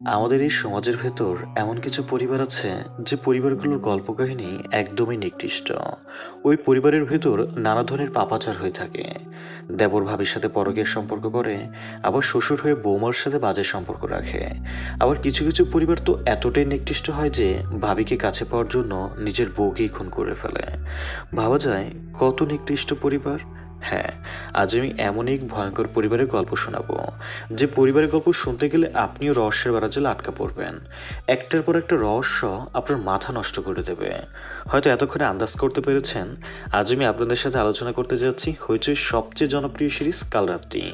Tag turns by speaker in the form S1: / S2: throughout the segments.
S1: আমাদের এই সমাজের ভেতর এমন কিছু পরিবার আছে যে পরিবারগুলোর গল্প কাহিনী একদমই নিকৃষ্ট। ওই পরিবারের ভেতর নানা ধরনের পাপাচার হয়ে থাকে। দেবর ভাবির সাথে পরকীয়ার সম্পর্ক করে, আবার শ্বশুর হয়ে বৌমার সাথে বাজে সম্পর্ক রাখে। আবার কিছু কিছু পরিবার তো এতটাই নিকৃষ্ট হয় যে ভাবিকে কাছে পাওয়ার জন্য নিজের বউকেই খুন করে ফেলে। ভাবা যায় কত নিকৃষ্ট পরিবার। হ্যাঁ, আজ আমি এমন এক ভয়ঙ্কর পরিবারের গল্প শোনাবো, যে পরিবারের গল্প শুনতে গেলে আপনিও রহস্যের বেড়াজালে আটকা পড়বেন। একটার পর একটা রহস্য আপনার মাথা নষ্ট করে দেবে। হয়তো এতক্ষণে আন্দাজ করতে পেরেছেন, আজ আমি আপনাদের সাথে আলোচনা করতে যাচ্ছি হইচই সবচেয়ে জনপ্রিয় সিরিজ কালরাত্রি।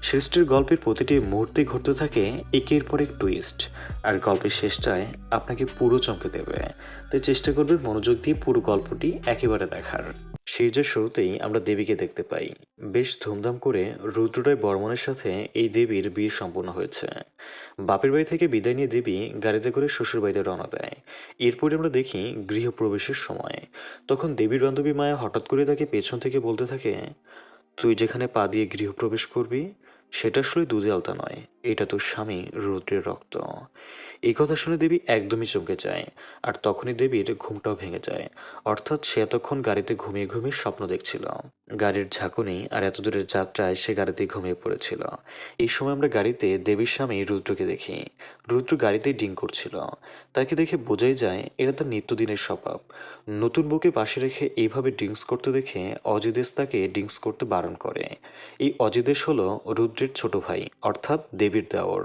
S1: সিরিজটির গল্পের প্রতিটি মুহূর্তে ঘটতে থাকে একের পর এক টুইস্ট, আর গল্পের শেষটায় আপনাকে পুরো চমকে দেবে। তাই চেষ্টা করবেন মনোযোগ দিয়ে পুরো গল্পটি একেবারে দেখার। সিরিজের শুরুতেই আমরা দেবীকে দেখতে পাই। বেশ ধুমধাম করে রুদ্ররায় বর্মনের সাথে এই দেবীর বিয়ে সম্পন্ন হয়েছে। বাপের বাড়ি থেকে বিদায় নিয়ে দেবী গাড়িতে করে শ্বশুর বাড়িতে রওনা দেয়। এরপরে আমরা দেখি গৃহপ্রবেশের সময়। তখন দেবীর বান্ধবী মায়া হঠাৎ করে তাকে পেছন থেকে বলতে থাকে, তুই যেখানে পা দিয়ে গৃহপ্রবেশ করবি সেটা আসলে দুধে আলতা নয়, এটা তোর স্বামী রুদ্রের রক্ত। এই কথা শুনে দেবী একদমই চমকে যায়। আর তখনই দেবীর ঘুমটাও ভেঙে যায়। অর্থাৎ সে এতক্ষণ গাড়িতে ঘুমিয়ে ঘুমিয়ে স্বপ্ন দেখছিল। গাড়ির ঝাঁকুনি আর এত দূরের যাত্রায় সে গাড়িতে ঘুমিয়ে পড়েছিল। এই সময় আমরা গাড়িতে দেবীর স্বামী রুদ্রকে দেখি। রুদ্র গাড়িতেই ডিং করছিল। তাকে দেখে বোঝাই যায় এটা তার নিত্যদিনের স্বভাব। নতুন বউকে পাশে রেখে এইভাবে ড্রিঙ্কস করতে দেখে অজিদেশ তাকে ড্রিঙ্কস করতে বারণ করে। এই অজিদেশ হলো রুদ্রের ছোট ভাই, অর্থাৎ দেবীর দেওর।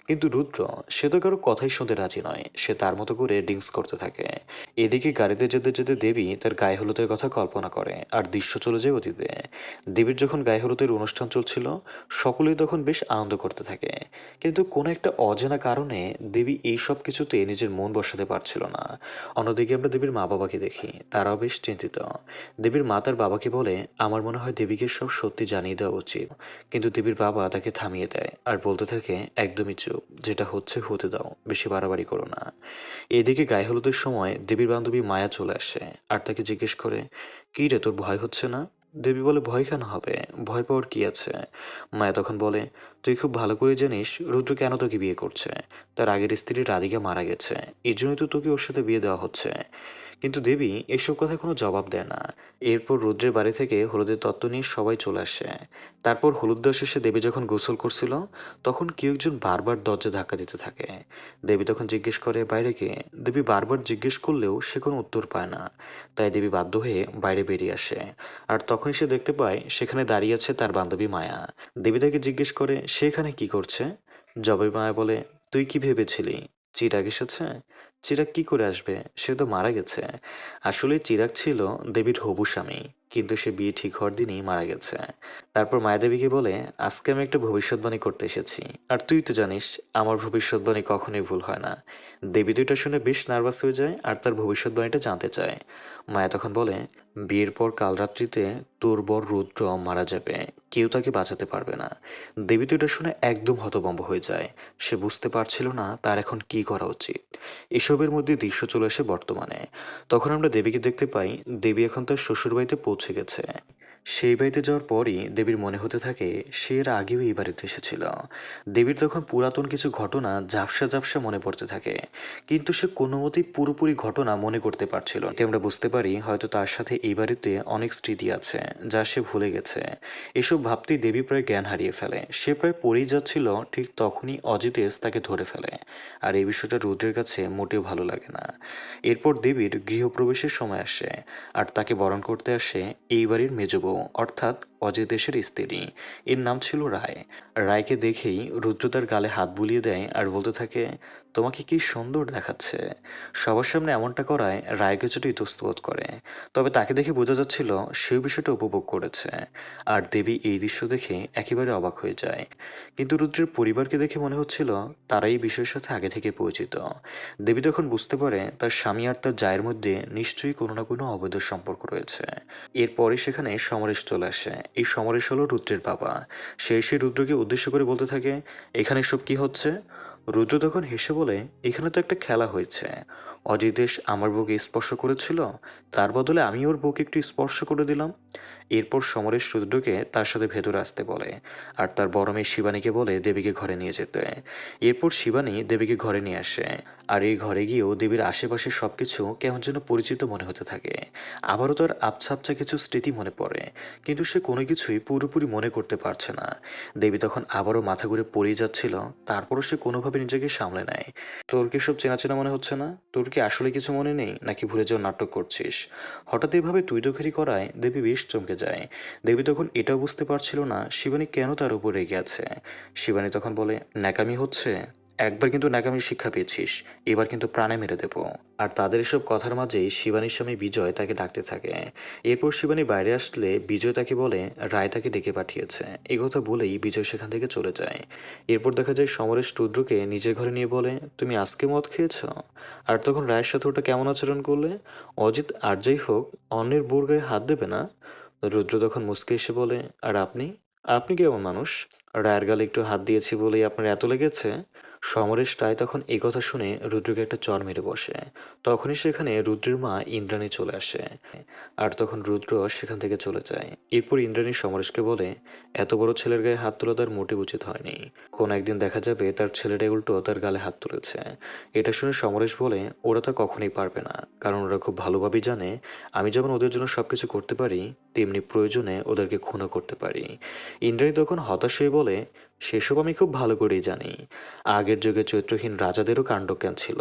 S1: কিন্তু রুদ্র, সে তো কারো কথাই শুনতে রাজি নয়। সে তার মতো করে ড্রিঙ্কস করতে থাকে। এদিকে গাড়িতে যেতে যেতে দেবী তার গায়ে হলুদের কথা কল্পনা করে, আর দৃশ্য চলে যায় অতীতে। দেবীর যখন গায়ে হলুদের অনুষ্ঠান চলছিল, সকলেই তখন বেশ আনন্দ করতে থাকে। কিন্তু কোনো একটা অজানা কারণে দেবী এই সব কিছুতে নিজের মন বসাতে পারছিল না। অন্যদিকে আমরা দেবীর মা বাবাকে দেখি, তারাও বেশ চিন্তিত। দেবীর মা তার বাবাকে বলে, আমার মনে হয় দেবীকে সব সত্যি জানিয়ে দেওয়া উচিত। কিন্তু দেবীর বাবা তাকে থামিয়ে দেয় আর বলতে থাকে, একদমই চুপ, যেটা হচ্ছে হতে দাও, বেশি বাড়াবাড়ি করো না। এদিকে গায়ে হলুদের সময় দেবীর বান্ধবী মায়া চলে আসে আর তাকে জিজ্ঞেস করে, কি রে, তোর ভয় হচ্ছে না? দেবী বলে, ভয় কেন হবে, ভয় পাওয়ার কি আছে? মায়া তখন বলে, তুই খুব ভালো করে জানিস রুদ্র কেন তোকে বিয়ে করছে। তার আগের স্ত্রী রাধিকা মারা গেছে, এই জন্যই তো তোকে ওর সাথে বিয়ে দেওয়া হচ্ছে। কিন্তু দেবী এসব কথা কোনো জবাব দেয় না। এরপর রুদ্রের বাড়ি থেকে হলুদের তত্ত্ব নিয়ে সবাই চলে আসে। তারপর হলুদ দেওয়া শেষে দেবী যখন গোসল করছিল, তখন কেউ একজন বারবার দরজা ধাক্কা দিতে থাকে। দেবী তখন জিজ্ঞেস করে, বাইরে কে? দেবী বারবার জিজ্ঞেস করলেও সে কোনো উত্তর পায় না। তাই দেবী বাধ্য হয়ে বাইরে বেরিয়ে আসে। আর তখনই সে দেখতে পায় সেখানে দাঁড়িয়ে আছে তার বান্ধবী মায়া। দেবী তাকে জিজ্ঞেস করে, সে এখানে কি করছে? জবাবে মায়া বলে, তুই কি ভেবেছিলি চিরাগ এসেছে? চিরাগ কি করে আসবে, সে তো মারা গেছে। আসলে চিরাগ ছিল দেবীর হবু স্বামী, কিন্তু সে বিয়ে ঠিক হওয়ার দিনই মারা গেছে। তারপর মায়াদেবীকে বলে, আজকে আমি একটা ভবিষ্যৎবাণী করতে এসেছি। আর তুই তো জানিস আমার ভবিষ্যৎবাণী কখনোই ভুল হয় না। দেবী তো এটা শুনে বেশ নার্ভাস হয়ে যায় আর তার ভবিষ্যৎবাণীটা জানতে চায়। মায়া তখন বলে, বিয়ের পর কাল রাত্রিতে তোর বর রুদ্র মারা যাবে, কেউ তাকে বাঁচাতে পারবে না। দেবী তো এটা শুনে একদম হতভম্ব হয়ে যায়। সে বুঝতে পারছিল না তার এখন কি করা উচিত। এসবের মধ্যে দৃশ্য চলে আসে বর্তমানে। তখন আমরা দেবীকে দেখতে পাই, দেবী এখন তার শ্বশুরবাড়িতে পৌঁছে গেছে। সেই বাড়িতে যাওয়ার পরই দেবীর মনে হতে থাকে সে এর আগেও এই বাড়িতে এসেছিল। দেবীর তখন পুরাতন কিছু ঘটনা ঝাপসা ঝাপসা মনে পড়তে থাকে, কিন্তু সে কোনো মতেই পুরোপুরি ঘটনা মনে করতে পারছিল না। এতে আমরা বুঝতে পারি হয়তো তার সাথে এই বাড়িতে অনেক স্মৃতি আছে যা সে ভুলে গেছে। এসব ভাবতেই দেবী প্রায় জ্ঞান হারিয়ে ফেলে। সে প্রায় পড়েই যাচ্ছিল, ঠিক তখনই অজিতেশ তাকে ধরে ফেলে। আর এই বিষয়টা রুদ্রের কাছে মোটেও ভালো লাগে না। এরপর দেবীর গৃহপ্রবেশের সময় আসে, আর তাকে বরণ করতে আসে এই বাড়ির মেজ বউ, অর্থাৎ অজিতেশের স্ত্রী। এর নাম ছিল রায়। রায়কে দেখেই রুদ্র তার গালে হাত বুলিয়ে দেয় আর বলতে থাকে, তোমাকে কি সুন্দর দেখাচ্ছে। সবার সামনে এমনটা করায় রায় কিছুটা ইতস্তত করে। তবে তাকে দেখে বোঝা যাচ্ছিল সেই বিষয়টা উপভোগ করেছে। আর দেবী এই দৃশ্য দেখে একেবারে অবাক হয়ে যায়। কিন্তু রুদ্রের পরিবারকে দেখে মনে হচ্ছিল তারা এই বিষয়ের সাথে আগে থেকে পরিচিত। দেবী তখন বুঝতে পারে তার স্বামী আর তার জায়ের মধ্যে নিশ্চয়ই কোনো না কোনো অবৈধ সম্পর্ক রয়েছে। এরপরে সেখানে সমরেশ চলে আসে। এই সমরেশ হলো রুদ্রের বাবা। সে এসে রুদ্রকে উদ্দেশ্য করে বলতে থাকে, এখানে সব কি হচ্ছে? রুদ্র তখন হেসে বলে, এখানে তো একটা খেলা হয়েছে। অজিতেশ আমার বউকে স্পর্শ করেছিল, তার বদলে আমি ওর বউকে একটু স্পর্শ করে দিলাম। এরপর সমরেশ রুদ্রকে তার সাথে ভেতরে আসতে বলে আর তার বড় মেয়ে শিবানীকে বলে দেবীকে ঘরে নিয়ে যেতে। এরপর শিবানী দেবীকে ঘরে নিয়ে আসে আর এই ঘরে গিয়েও দেবীর আশেপাশে সবকিছু কেমন যেন পরিচিত মনে হতে থাকে। আবারও তার আবছা আবছা কিছু স্মৃতি মনে পড়ে, কিন্তু সে কোনো কিছুই পুরোপুরি মনে করতে পারছে না। দেবী তখন আবারও মাথা ঘুরে পড়েই যাচ্ছিল, তারপরও সে কোনোভাবে নিজেকে সামলে নেয়। তোর কি সব চেনা চেনা মনে হচ্ছে না? তোর কি আসলে কিছু মনে নেই নাকি ভুলে যাওয়ার নাটক করছিস? হঠাৎ এভাবে তুইতোখারি করায় দেবী বেশ চমকে যায়। দেবী তখন এটাও বুঝতে পারছিল না শিবানী কেন তার উপর রেগে আছে। শিবানী তখন বলে, ন্যাকামি হচ্ছে? একবার কিন্তু ন্যাকামির শিক্ষা পেয়েছিস, এবার কিন্তু প্রাণে মেরে দেব। আর তাদের এসব কথার মাঝেই শিবানীর স্বামী বিজয় তাকে ডাকতে থাকে। এরপর শিবানী বাইরে আসলে বিজয় তাকে বলে রায় তাকে ডেকে পাঠিয়েছে। এই কথা বলেই বিজয় সেখান থেকে চলে যায়। এরপর দেখা যায় সমরেশ রুদ্রকে নিজের ঘরে নিয়ে বলে, তুমি আজকে মদ খেয়েছ? আর তখন রায়ের সাথে ওটা কেমন আচরণ করলে? অজিত আর যাই হোক অন্যের বউর গায়ে হাত দেবে না। রুদ্র তখন মুচকে এসে বলে, আর আপনি আপনি কেমন মানুষ? রায়ের গালে একটু হাত দিয়েছি বলেই আপনার এত লেগেছে? সমরেশ রায় তখন এই কথা শুনে রুদ্রকে একটা চড় মেরে বসে। তখনই সেখানে রুদ্রের মা ইন্দ্রাণী চলে আসে আর তখন রুদ্র সেখান থেকে চলে যায়। এরপর ইন্দ্রাণী সমরেশকে বলে, এত বড় ছেলের গায়ে হাত তোলা তার মোটে উচিত হয়নি। কোন একদিন দেখা যাবে তার ছেলেটাই উল্টো তার গালে হাত তুলেছে। এটা শুনে সমরেশ বলে, ওরা তা কখনোই পারবে না, কারণ ওরা খুব ভালোভাবেই জানে আমি যেমন ওদের জন্য সবকিছু করতে পারি, তেমনি প্রয়োজনে ওদেরকে খুনও করতে পারি। ইন্দ্রাণী তখন হতাশ হয়ে বলে, সেসব আমি খুব ভালো করেই জানি। আগের যুগে চরিত্রহীন রাজাদেরও কাণ্ডজ্ঞান ছিল।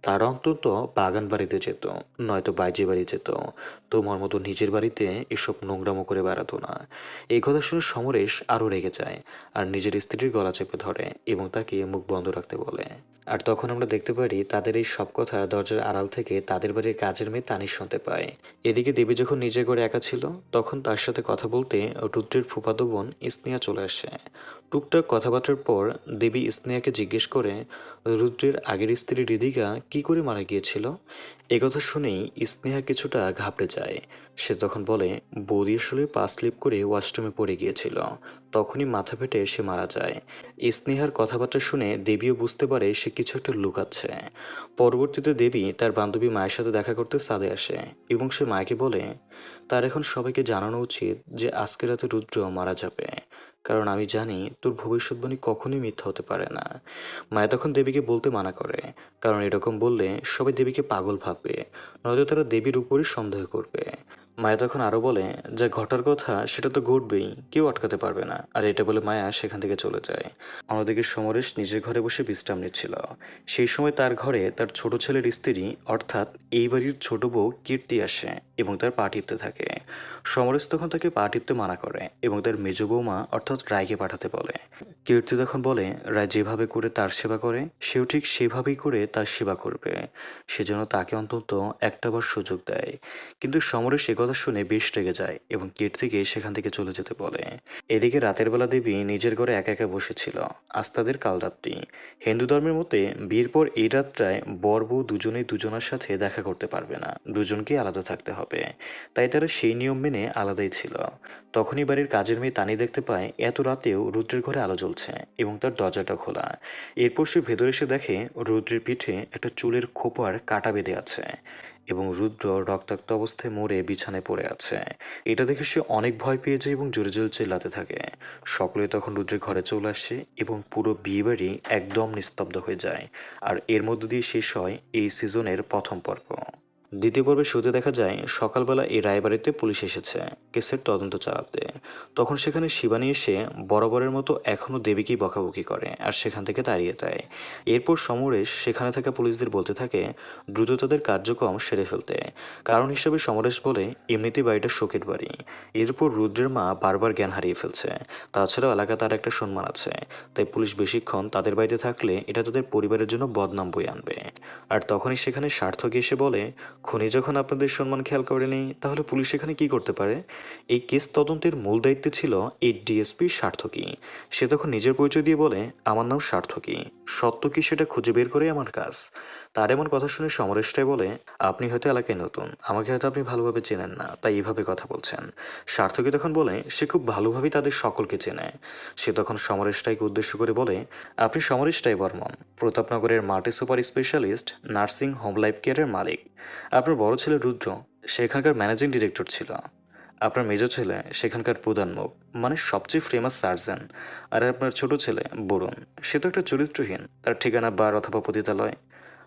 S1: তারা অন্তত বাগান বাড়িতে যেত, নয়তো বাইজি বাড়ি যেত। তোমার মতো নিজের বাড়িতে এসব নোংরামো করে বেড়াতো না। এই কথা শুনে সমরেশ আরও রেগে যায় আর নিজের স্ত্রীর গলা চেপে ধরে এবং তাকে মুখ বন্ধ রাখতে বলে। আর তখন আমরা দেখতে পারি তাদের এই সব কথা দরজার আড়াল থেকে তাদের বাড়ির কাজের মেয়ে তানিশ শুনতে পায়। এদিকে দেবী যখন নিজের ঘরে একা ছিল তখন তার সাথে কথা বলতে রুদ্রের ফুফাতো বোন স্নেহা চলে আসে। টুকটাক কথাবার্তার পর দেবী স্নেহাকে জিজ্ঞেস করে, রুদ্রের আগের স্ত্রী হৃদিকা কি করে মারা গিয়েছিল? একথা শুনেই স্নেহা কিছুটা ঘাবড়ে যায়। সে তখন বলে, বৌদি আসলে পা স্লিপ করে ওয়াশরুমে পড়ে গিয়েছিল, তখনই মাথা ফেটে সে মারা যায়। স্নেহার কথাবার্তা শুনে দেবীও বুঝতে পারে সে কিছু একটা লুকাচ্ছে। পরবর্তীতে দেবী তার বান্ধবী মায়ের সাথে দেখা করতে ছাদে আসে এবং সে মাকে বলে, তার এখন সবাইকে জানানো উচিত যে আজকে রাতে রুদ্র মারা যাবে, কারণ আমি জানি তোর ভবিষ্যৎবাণী কখনোই মিথ্যা হতে পারে না। মায়া তখন দেবীকে বলতে মানা করে, কারণ এরকম বললে সবাই দেবীকে পাগল ভাববে, নয়তো তারা দেবীর উপরই সন্দেহ করবে। মায়া তখন আরো বলে, যা ঘটার কথা সেটা তো ঘটবেই, কেউ আটকাতে পারবে না। আর এটা বলে মায়া সেখান থেকে চলে যায়। অন্যদিকে সমরেশ নিজের ঘরে বসে বিশ্রাম নিচ্ছিল। সেই সময় তার ঘরে তার ছোট ছেলের স্ত্রী অর্থাৎ এই বাড়ির ছোট বউ কীর্তি আসে এবং তার পা টিপতে থাকে। সমরেশ তখন তাকে পা টিপতে মানা করে এবং তার মেজ বৌমা অর্থাৎ রায়কে পাঠাতে বলে। কীর্তি তখন বলে, রায় যেভাবে করে তার সেবা করে সেও ঠিক সেভাবেই করে তার সেবা করবে, সেজন্য তাকে অন্তত একটাবার সুযোগ দেয়। কিন্তু সমরেশ একথা শুনে বেশ রেগে যায় এবং কীর্তিকে সেখান থেকে চলে যেতে বলে। এদিকে রাতের বেলা দেবী নিজের ঘরে একা একা বসেছিল। আজ তাদের কালরাত্রি। হিন্দু ধর্মের মতে বিয়ের পর এই রাতটায় বর বউ দুজনেই দুজনের সাথে দেখা করতে পারবে না, দুজনকেই আলাদা থাকতে হবে। তাই তারা সেই নিয়ম মেনে আলাদাই ছিল। তখনই বাড়ির কাজের মেয়ে তানি দেখতে পায় এত রাতেও রুদ্রের ঘরে আলো জ্বলছে এবং তার দরজাটা খোলা। এরপর সে ভেতরে এসে দেখে রুদ্রের পিঠে একটা চুলের খোপার কাটা বেঁধে আছে এবং রুদ্র রক্তাক্ত অবস্থায় মরে বিছানায় পড়ে আছে। এটা দেখে সে অনেক ভয় পেয়ে যায় এবং জোরে জোরে চিল্লাতে থাকে। সকলে তখন রুদ্রের ঘরে চলে আসে এবং পুরো বিয়েবাড়ি একদম নিস্তব্ধ হয়ে যায়। আর এর মধ্য দিয়ে শেষ হয় এই সিজনের প্রথম পর্ব। দ্বিতীয় পর্বে শুরুতে দেখা যায় সকালবেলা এই রায়বাড়িতে পুলিশ এসেছে কেসের তদন্ত চালাতে। তখন সেখানে শিবানী এসে বরাবরের মতো এখনও দেবীকেই বকাবকি করে আর সেখান থেকে তাড়িয়ে দেয়। এরপর সমরেশ সেখানে থাকা পুলিশদের বলতে থাকে দ্রুত তাদের কার্যক্রম সেরে ফেলতে। কারণ হিসেবে সমরেশ বলে, এমনিতেই বাড়িটা শোকের বাড়ি, এরপর রুদ্রের মা বারবার জ্ঞান হারিয়ে ফেলছে, তাছাড়াও এলাকা তার একটা সম্মান আছে, তাই পুলিশ বেশিক্ষণ তাদের বাড়িতে থাকলে এটা তাদের পরিবারের জন্য বদনাম বয়ে আনবে। আর তখনই সেখানে সার্থক এসে বলে, খুনি যখন আপনাদের সম্মান খেয়াল করেনি তাহলে পুলিশ এখানে কি করতে পারে? এই কেস তদন্তের মূল দায়িত্বে ছিল এই ডিএসপি সার্থকী। সে তখন নিজের পরিচয় দিয়ে বলে, আমার নাম সার্থকী, সত্য কি সেটা খুঁজে বের করে আমার কাজ। তার এমন কথা শুনে সমরেশটাই বলে, আপনি হয়তো এলাকায় নতুন, আমাকে হয়তো আপনি ভালোভাবে চেনেন না, তাই এইভাবে কথা বলছেন। সার্থকী তখন বলে সে খুব ভালোভাবেই তাদের সকলকে চেনে। সে তখন সমরেশটাইকে উদ্দেশ্য করে বলে, আপনি সমরেশটাই বর্মন, প্রতাপনগরের multi super specialist nursing home life কেয়ারের মালিক। আপনার বড় ছেলে রুদ্র সে এখানকার ম্যানেজিং ডিরেক্টর ছিল। আপনার মেজ ছেলে সেখানকার প্রধান মুখ, মানে সবচেয়ে ফেমাস সার্জন। আর আপনার ছোট ছেলে বরুণ, সে তো একটা চরিত্রহীন, তার ঠিকানা বার অথবা পতিতালয়।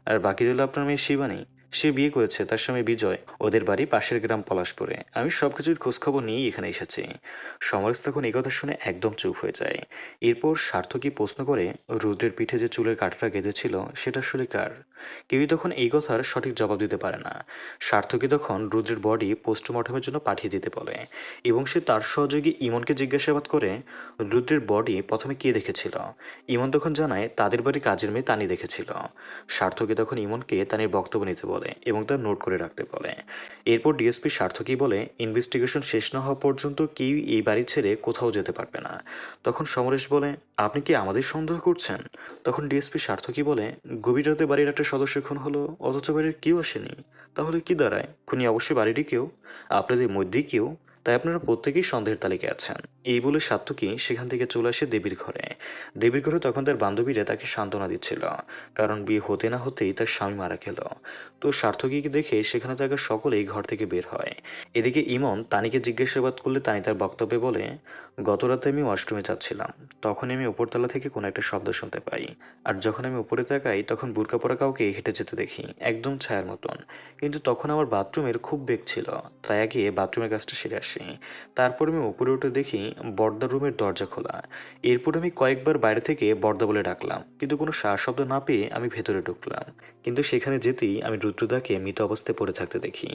S1: আর বাকি রইল আপনার মেয়ে শিবানী, সে বিয়ে করেছে, তার স্বামী বিজয়, ওদের বাড়ি পাশের গ্রাম পলাশপুরে। আমি সব কিছুর খোঁজখবর নিয়েই এখানে এসেছি। সমরেশ তখন এই কথা শুনে একদম চুপ হয়ে যায়। এরপর সার্থকী প্রশ্ন করে, রুদ্রের পিঠে যে চুলের কাঁটাটা গেঁথেছিল সেটা আসলে কার? কেউই তখন এই কথার সঠিক জবাব দিতে পারে না। সার্থকী তখন রুদ্রের বডি পোস্টমর্টমের জন্য পাঠিয়ে দিতে বলে এবং সে তার সহযোগী ইমনকে জিজ্ঞাসাবাদ করে রুদ্রের বডি প্রথমে কে দেখেছিল। ইমন তখন জানায় তাদের বাড়ি কাজের মেয়ে তানি দেখেছিল। সার্থকী তখন ইমনকে তানির বক্তব্য নিতে বলে এবং তার নোট করে রাখতে বলে। এরপর ডিএসপি সার্থকী বলে ইনভেস্টিগেশন শেষ না হওয়া পর্যন্ত কেউ এই বাড়ি ছেড়ে কোথাও যেতে পারবে না। তখন সমরেশ বলে, আপনি কি আমাদের সন্দেহ করছেন? তখন ডিএসপি সার্থকী বলে, গভীর রাতে বাড়ির একটা সদস্য খুন হলো, অথচ বাড়ির কেউ আসেনি, তাহলে কি দাঁড়ায়? খুনি অবশ্যই বাড়িরই কেউ, আপনাদের মধ্যেই কেউ। তাই আপনারা প্রত্যেকেই সন্দেহের তালিকায় আছেন। এই বলে সাত্তকী সেখান থেকে চলে আসে দেবীর ঘরে। দেবীর ঘরে তখন তার বান্ধবীরা তাকে সান্ত্বনা দিচ্ছিল, কারণ বিয়ে হতে না হতেই তার স্বামী মারা গেল। তো সার্থকীকে দেখে সেখানে থাকা সকলেই ঘর থেকে বের হয়। এদিকে ইমন তানিকে জিজ্ঞাসাবাদ করলে তানি তার বক্তব্যে বলে, গত রাতে আমি ওয়াশরুমে যাচ্ছিলাম, তখন আমি উপরতলা থেকে কোনো একটা শব্দ শুনতে পাই। আর যখন আমি উপরে তাকাই তখন বুরকা পরা কাউকে হেঁটে যেতে দেখি, একদম ছায়ার মতন। কিন্তু তখন আমার বাথরুমের খুব বেগ ছিল, তাই গিয়ে বাথরুমের কাজটা সেরে আসি। তারপর আমি উপরে উঠে দেখি বর্দার রুমের দরজা খোলা। এরপর আমি কয়েকবার বাইরে থেকে বর্দা বলে ডাকলাম, কিন্তু কোনো সাড়া শব্দ না পেয়ে আমি ভেতরে ঢুকলাম। কিন্তু সেখানে যেতেই আমি রুদ্রদাকে মৃত অবস্থায় পড়ে থাকতে দেখি।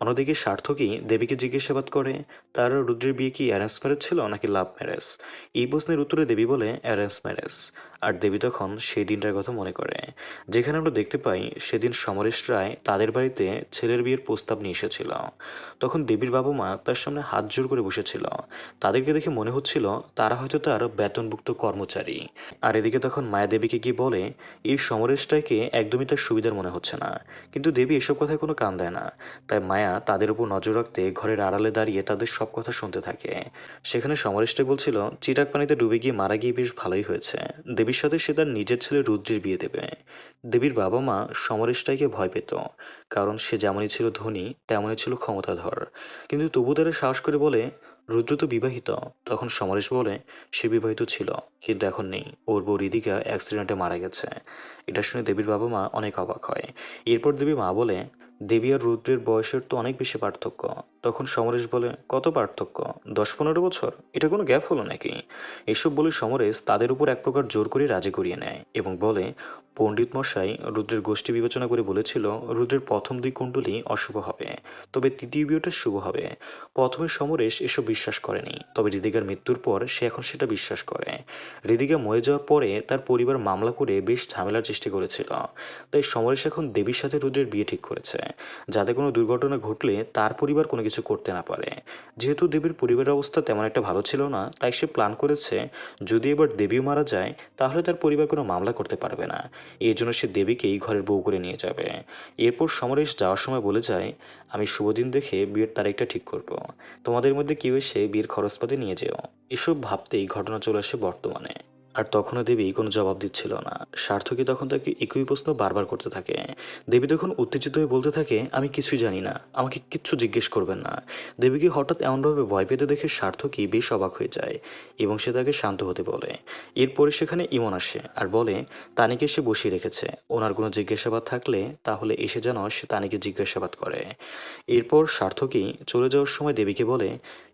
S1: অন্যদিকে সার্থকী দেবীকে জিজ্ঞাসাবাদ করে, তার রুদ্রের বিয়ে কি অ্যারেঞ্জ ম্যারেজ ছিল নাকি লাভ ম্যারেজ? এই প্রশ্নের উত্তরে দেবী বলে অ্যারেঞ্জ ম্যারেজ। আর দেবী তখন সেই দিনটার কথা মনে করে, যেখানে আমরা দেখতে পাই সেদিন সমরেশ রায় তাদের বাড়িতে ছেলের বিয়ের প্রস্তাব নিয়ে এসেছিল। তখন দেবীর বাবা মা তার সামনে হাত জোর করে বসেছিল। তাদেরকে দেখে মনে হচ্ছিল তারা হয়তো তার বেতনভুক্ত কর্মচারী। আর এদিকে তখন মায়া দেবীকে গিয়ে বলে, এই সমরেশটাকে একদমই তার সুবিধার মনে হচ্ছে না। কিন্তু দেবী এসব কথায় কোনো কান দেয় না। তাই মায়া তাদের উপর নজর রাখতে ঘরের আড়ালে দাঁড়িয়ে তাদের সব কথা শুনতে থাকে। সেখানে সমরেশটা বলছিল চিরাগ পানিতে ডুবে গিয়ে মারা গিয়ে বেশ ভালোই হয়েছে, দেবীর সাথে সে তার নিজের ছেলে রুদ্রের বিয়ে দেবে। দেবীর বাবা মা সমরেশটাকে ভয় পেত, কারণ সে যেমনই ছিল ধনী তেমনই ছিল ক্ষমতাধর। কিন্তু তবু তারা সাহস করে বলে, রুদ্র তো বিবাহিত। তখন সমরেশ বলে, সে বিবাহিত ছিল, কিন্তু এখন নেই, ওর বউ রিদিকা অ্যাক্সিডেন্টে মারা গেছে। এটা শুনে দেবীর বাবা মা অনেক অবাক হয়। এরপর দেবী মা বলে, দেবী আর রুদ্রের বয়সের তো অনেক বেশি পার্থক্য। তখন সমরেশ বলে, কত পার্থক্য? 10-15 বছর? এটা কোনো গ্যাপ হলো নাকি? এসব বলে সমরেশ তাদের উপর এক প্রকার জোর করে রাজি করিয়ে নেয় এবং বলে, পণ্ডিত মশাই রুদ্রের গোষ্ঠী বিবেচনা করে বলেছিল রুদ্রের প্রথম 2 কুণ্ডলী অশুভ হবে, তবে তৃতীয় বিয়েটা শুভ হবে। প্রথমে সমরেশ এসব বিশ্বাস করেনি, তবে হৃদিকার মৃত্যুর পর সে এখন সেটা বিশ্বাস করে। হৃদিকা মরে যাওয়ার পরে তার পরিবার মামলা করে বেশ ঝামেলার সৃষ্টি করেছিল। তাই সমরেশ এখন দেবীর সাথে রুদ্রের বিয়ে ঠিক করেছে, যাতে কোনো দুর্ঘটনা ঘটলে তার পরিবার কোনো কিছু করতে না পারে। যেহেতু দেবীর পরিবারের অবস্থা তেমন একটা ভালো ছিল না, তাই সে প্ল্যান করেছে যদি এবার দেবীও মারা যায় তাহলে তার পরিবার কোনো মামলা করতে পারবে না। এই জন্য সে দেবীকেই ঘরের বউ করে নিয়ে যাবে। এরপর সমরেশ যাওয়ার সময় বলে যায়, আমি শুভ দিন দেখে বিয়ের তারিখটা ঠিক করব, তোমাদের মধ্যে কেউ এসে বিয়ের খরচপাতি নিয়ে যেও। এসব ভাবতেই ঘটনা চলে আসে বর্তমানে। আর তখনও দেবী কোনো জবাব দিচ্ছিল না। সার্থকী তখন তাকে একই প্রশ্ন বারবার করতে থাকে। দেবী তখন উত্তেজিত হয়ে বলতে থাকে, আমি কিছুই জানি না, আমাকে কিচ্ছু জিজ্ঞেস করবেন না। দেবীকে হঠাৎ এমনভাবে ভয় পেতে দেখে সার্থকী বেশ অবাক হয়ে যায় এবং সে তাকে শান্ত হতে বলে। এরপরে সেখানে ইমন আসে আর বলে, তানিকে সে বসিয়ে রেখেছে, ওনার কোনো জিজ্ঞাসাবাদ থাকলে তাহলে এসে যেন সে তানিকে জিজ্ঞাসাবাদ করে। এরপর সার্থকী চলে যাওয়ার সময় দেবীকে বলে,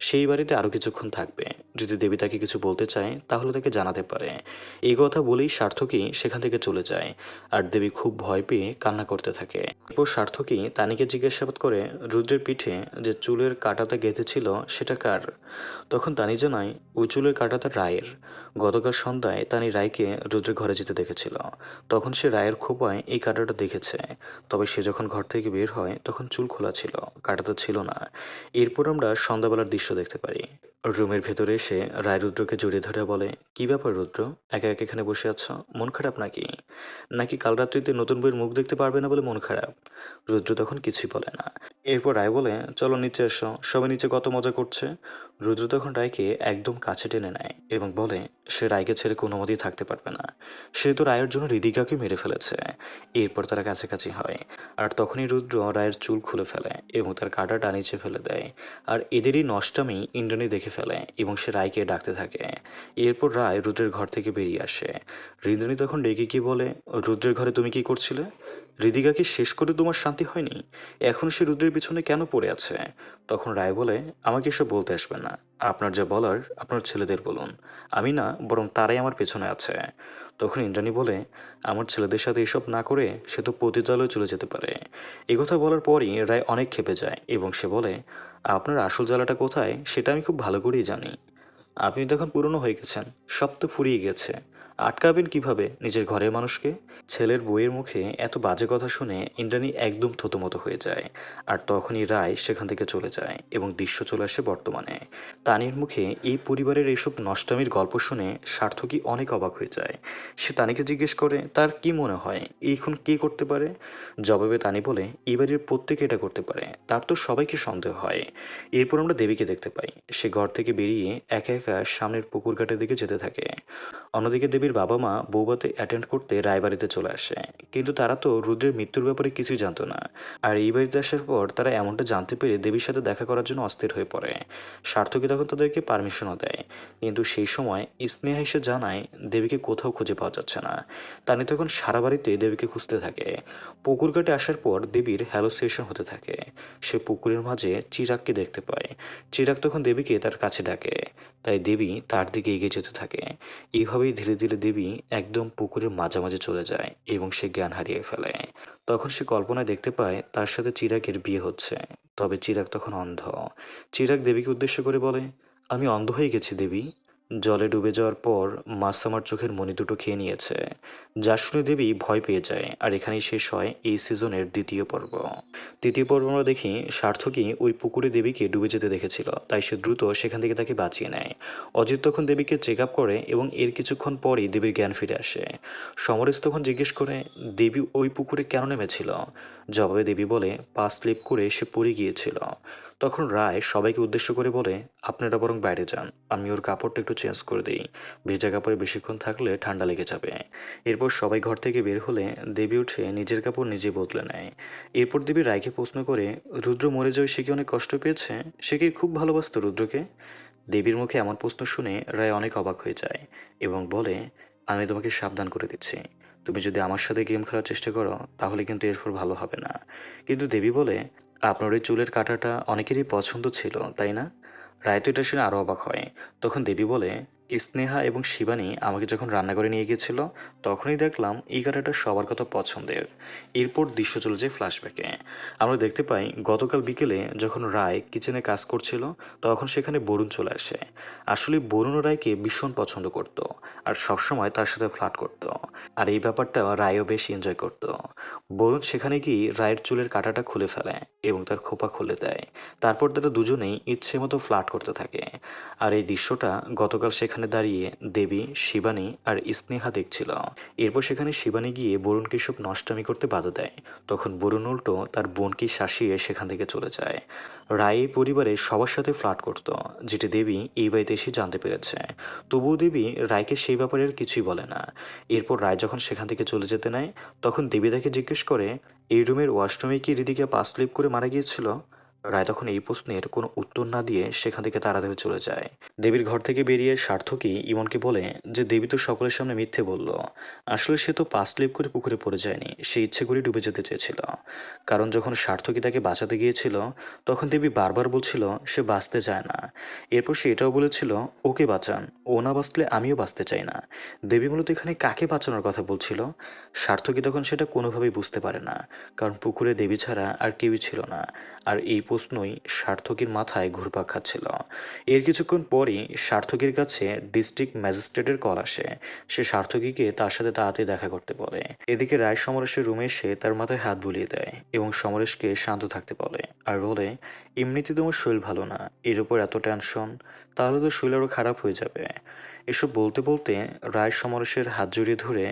S1: সেই বাড়িতে আরও কিছুক্ষণ থাকবে, যদি দেবী তাকে কিছু বলতে চায় তাহলে তাকে জানাতে পারে। এই কথা বলেই সার্থকী সেখান থেকে চলে যায় আর দেবী খুব ভয় পেয়ে কান্না করতে থাকে। এরপর সার্থকী তানিকে জিজ্ঞাসাবাদ করে, রুদ্রের পিঠে যে চুলের কাঁটাটা গেঁথেছিল সেটা কার? তখন তানি জানায় ওই চুলের কাঁটাটা রায়ের। গতকাল সন্ধ্যায় তানি রায়কে রুদ্রের ঘরে যেতে দেখেছিল, তখন সে রায়ের খোঁপায় এই কাঁটাটা দেখেছে। তবে সে যখন ঘর থেকে বের হয় তখন চুল খোলা ছিল, কাঁটাটা ছিল না। এরপর আমরা সন্ধ্যাবেলার দৃশ্য দেখতে পারি। রুমের ভেতরে এসে রায় রুদ্রকে জড়িয়ে ধরে বলে, কি ব্যাপার রুদ্র, একা একা এখানে বসে আছো, মন খারাপ নাকি? নাকি কাল রাত্রিতে নতুন বইয়ের মুখ দেখতে পারবে না বলে মন খারাপ? রুদ্র তখন কিছুই বলে না। এরপর রায় বলে, চলো নিচে এসো, সবাই নিচে কত মজা করছে। রুদ্র তখন রায়কে একদম কাছে টেনে নেয় এবং বলে সে রায়কে ছেড়ে কোনো মতেই থাকতে পারবে না। সে তো রায়ের জন্য হৃদিকাকে মেরে ফেলেছে। এরপর তারা কাছাকাছি হয়, আর তখনই রুদ্র রায়ের চুল খুলে ফেলে এবং তার কাঁটাটা নিচে ফেলে দেয়। আর এদেরই নষ্টামি ইন্দ্রাণী দেখে ফেলে এবং সে রায়কে ডাকতে থাকে। এরপর রায় রুদ্রের ঘর থেকে বেরিয়ে আসে। ইন্দ্রাণী তখন রেগে গিয়ে বলে, রুদ্রের ঘরে তুমি কি করছিলে? হৃদিকাকে শেষ করে তোমার শান্তি হয়নি? এখন সে রুদ্রের পিছনে কেন পড়ে আছে? তখন রায় বলে, আমাকে এসব বলতে আসবে না। আপনার যা বলার আপনার ছেলেদের বলুন, আমি না, বরং তারাই আমার পেছনে আছে। তখন ইন্দ্রাণী বলে, আমার ছেলেদের সাথে এসব না করে সে তো পতিতালয়ে চলে যেতে পারে। কথা বলার পরই রায় অনেক ক্ষেপে যায় এবং সে বলে, আপনার আসল জ্বালাটা কোথায় সেটা আমি খুব ভালো করেই জানি। আপনি তো এখন পুরনো হয়ে গেছেন, সব তো ফুরিয়ে গেছে। আটকাবেন কিভাবে নিজের ঘরের মানুষকে? ছেলের বউয়ের মুখে এত বাজে কথা শুনে ইন্দ্রাণী একদম থতমত হয়ে যায়। আর তখনই রায় সেখান থেকে চলে যায় এবং দৃশ্য চলে আসে বর্তমানে। তানির মুখে এই পরিবারের এইসব নষ্টামির গল্প শুনে সার্থকী অনেক অবাক হয়ে যায়। সে তানিকে জিজ্ঞেস করে তার কি মনে হয় এইখন কে করতে পারে। জবাবে তানি বলে, এই বাড়ির প্রত্যেকে এটা করতে পারে, তার তো সবাইকে সন্দেহ হয়। এরপর আমরা দেবীকে দেখতে পাই, সে ঘর থেকে বেরিয়ে একা একা সামনের পুকুর ঘাটের দিকে যেতে থাকে। অন্যদিকে দেবীর বাবা মা বৌভাতে অ্যাটেন্ড করতে রায়বাড়িতে চলে আসে, কিন্তু তারা তো রুদ্রের মৃত্যুর ব্যাপারে কিছুই জানতো না। আর এই বাড়িতে আসার পর তারা এমনটা জানতে পেরে দেবীর সাথে দেখা করার জন্য অস্থির হয়ে পড়ে। সার্থকী তখন তাদেরকে পারমিশনও দেয়, কিন্তু সেই সময় স্নেহা এসে জানায় দেবীকে কোথাও খুঁজে পাওয়া যাচ্ছে না। তানি তখন সারা বাড়িতে দেবীকে খুঁজতে থাকে। পুকুর ঘাটে আসার পর দেবীর হ্যালোসিনেশন হতে থাকে। সে পুকুরের মাঝে চিরাগকে দেখতে পায়। চিরাগ তখন দেবীকে তার কাছে ডাকে, তাই দেবী তার দিকে এগিয়ে যেতে থাকে। এইভাবেই ধীরে ধীরে দেবী একদম পুকুরের মাঝামাঝি চলে যায় এবং সে জ্ঞান হারিয়ে ফেলে। তখন সে কল্পনায় দেখতে পায় তার সাথে চিরাগের বিয়ে হচ্ছে। তবে চিরাগ তখন অন্ধ। চিরাগ দেবীকে উদ্দেশ্য করে বলে, আমি অন্ধ হয়ে গেছি দেবী। জলে ডুবে যাওয়ার পর মাছ আমার চোখের মণি দুটো খেয়ে নিয়েছে। যা শুনে দেবী ভয় পেয়ে যায়, আর এখানেই শেষ হয় এই সিজনের দ্বিতীয় পর্ব। তৃতীয় পর্ব আমরা দেখি সার্থকী ওই পুকুরে দেবীকে ডুবে যেতে দেখেছিল, তাই সে দ্রুত সেখান থেকে তাকে বাঁচিয়ে নেয়। অজিত তখন দেবীকে চেক আপ করে এবং এর কিছুক্ষণ পরই দেবীর জ্ঞান ফিরে আসে। সমরেশ তখন জিজ্ঞেস করে, দেবী ওই পুকুরে কেন নেমেছিল? জবাবে দেবী বলে, পা স্লিপ করে সে পড়ে গিয়েছিল। তখন রায় সবাইকে উদ্দেশ্য করে বলে, আপনারা বরং বাইরে যান, আমি ওর কাপড়টা একটু চেঞ্জ করে দিই। ভেজা কাপড়ে বেশিক্ষণ থাকলে ঠান্ডা লেগে যাবে। এরপর সবাই ঘর থেকে বের হলে দেবী উঠে নিজের কাপড় নিজে বদলে নেয়। এরপর দেবী রায়কে প্রশ্ন করে, রুদ্র মরে যাওয়ায় সে কি অনেক কষ্ট পেয়েছে? সে কি খুব ভালোবাসতো রুদ্রকে? দেবীর মুখে এমন প্রশ্ন শুনে রায় অনেক অবাক হয়ে যায় এবং বলে, আমি তোমাকে সাবধান করে দিচ্ছি, তুমি যদি আমার সাথে গেম খেলার চেষ্টা করো তাহলে কিন্তু এরপর ভালো হবে না। কিন্তু দেবী বলে, আপনার ওই চুলের কাঁটাটা অনেকেরই পছন্দ ছিল তাই না? রায় তো এটা শুনে আরো অবাক হয়। তখন দেবী বলে, স্নেহা এবং শিবানী আমাকে যখন রান্নাঘরে নিয়ে গিয়েছিল তখনই দেখলাম এই কাঁটাটা সবার কত পছন্দের। এরপর দৃশ্য চলে যায় ফ্ল্যাশব্যাকে। আমরা দেখতে পাই গতকাল বিকেলে যখন রায় কিচেনে কাজ করছিল তখন সেখানে বরুণ চলে আসে। আসলে বরুণ রায়কে ভীষণ পছন্দ করত আর সবসময় তার সাথে ফ্লার্ট করত। আর এই ব্যাপারটা রায়ও বেশ এনজয় করত। বরুণ সেখানে গিয়ে রায়ের চুলের কাঁটাটা খুলে ফেলে এবং তার খোপা খুলে দেয়। তারপর তারা দুজনেই ইচ্ছে মতো ফ্লার্ট করতে থাকে। আর এই দৃশ্যটা গতকাল সেখানে দাঁড়িয়ে দেবী, শিবানী আর স্নেহা দেখছিল। এরপর সেখানে শিবানী গিয়ে বরুণকে সব নষ্টামি করতে বাধা দেয়। তখন বরুণ উল্টো তার বোনকে শাসিয়ে সেখান থেকে চলে যায়। রায় এই পরিবারে সবার সাথে ফ্লার্ট করত, যেটি দেবী এই বাড়িতে এসে জানতে পেরেছে। তবুও দেবী রায়কে সেই ব্যাপারে আর কিছুই বলে না। এরপর রায় যখন সেখান থেকে চলে যেতে নেয় তখন দেবী তাকে জিজ্ঞেস করে, এই রুমের ওয়াশরুমে কি হৃদিকা পা স্লিপ করে মারা গিয়েছিল? রায় তখন এই প্রশ্নের কোনো উত্তর না দিয়ে সেখান থেকে তাড়াতাড়ি চলে যায়। দেবীর ঘর থেকে বেরিয়ে সার্থকী ইমনকে বলে যে দেবী তো সকলের সামনে মিথ্যে বলল। আসলে সে তো পা স্লিপ করে পুকুরে পড়ে যায়নি, সে ইচ্ছে করে ডুবে যেতে চেয়েছিল। কারণ যখন সার্থকী তাকে বাঁচাতে গিয়েছিল তখন দেবী বারবার বলছিল সে বাঁচতে চায় না। এরপর সে এটাও বলেছিল, ওকে বাঁচান, ও না বাঁচলে আমিও বাঁচতে চাই না। দেবী মূলত এখানে কাকে বাঁচানোর কথা বলছিল? সার্থকী তখন সেটা কোনোভাবেই বুঝতে পারে না, কারণ পুকুরে দেবী ছাড়া আর কেউই ছিল না। আর এই প্রশ্নই সার্থকীর মাথায় ঘুরপাক খাচ্ছিল। এর কিছুক্ষণ পরই সার্থকীর কাছে ডিস্ট্রিক্ট ম্যাজিস্ট্রেটের কল আসে। সে সার্থকীকে তার সাথে তাড়াতাড়ি দেখা করতে বলে। এদিকে রায় সমরেশের রুমে এসে তার মাথায় হাত বুলিয়ে দেয় এবং সমরেশকে শান্ত থাকতে বলে আর বলে, এমনিতে তোমার শরীর ভালো না, এর উপর এত টেনশন, তাহলে তো শরীর আরও খারাপ হয়ে যাবে। এসব বলতে বলতে রায় সমরেশের হাত জড়িয়ে ধরে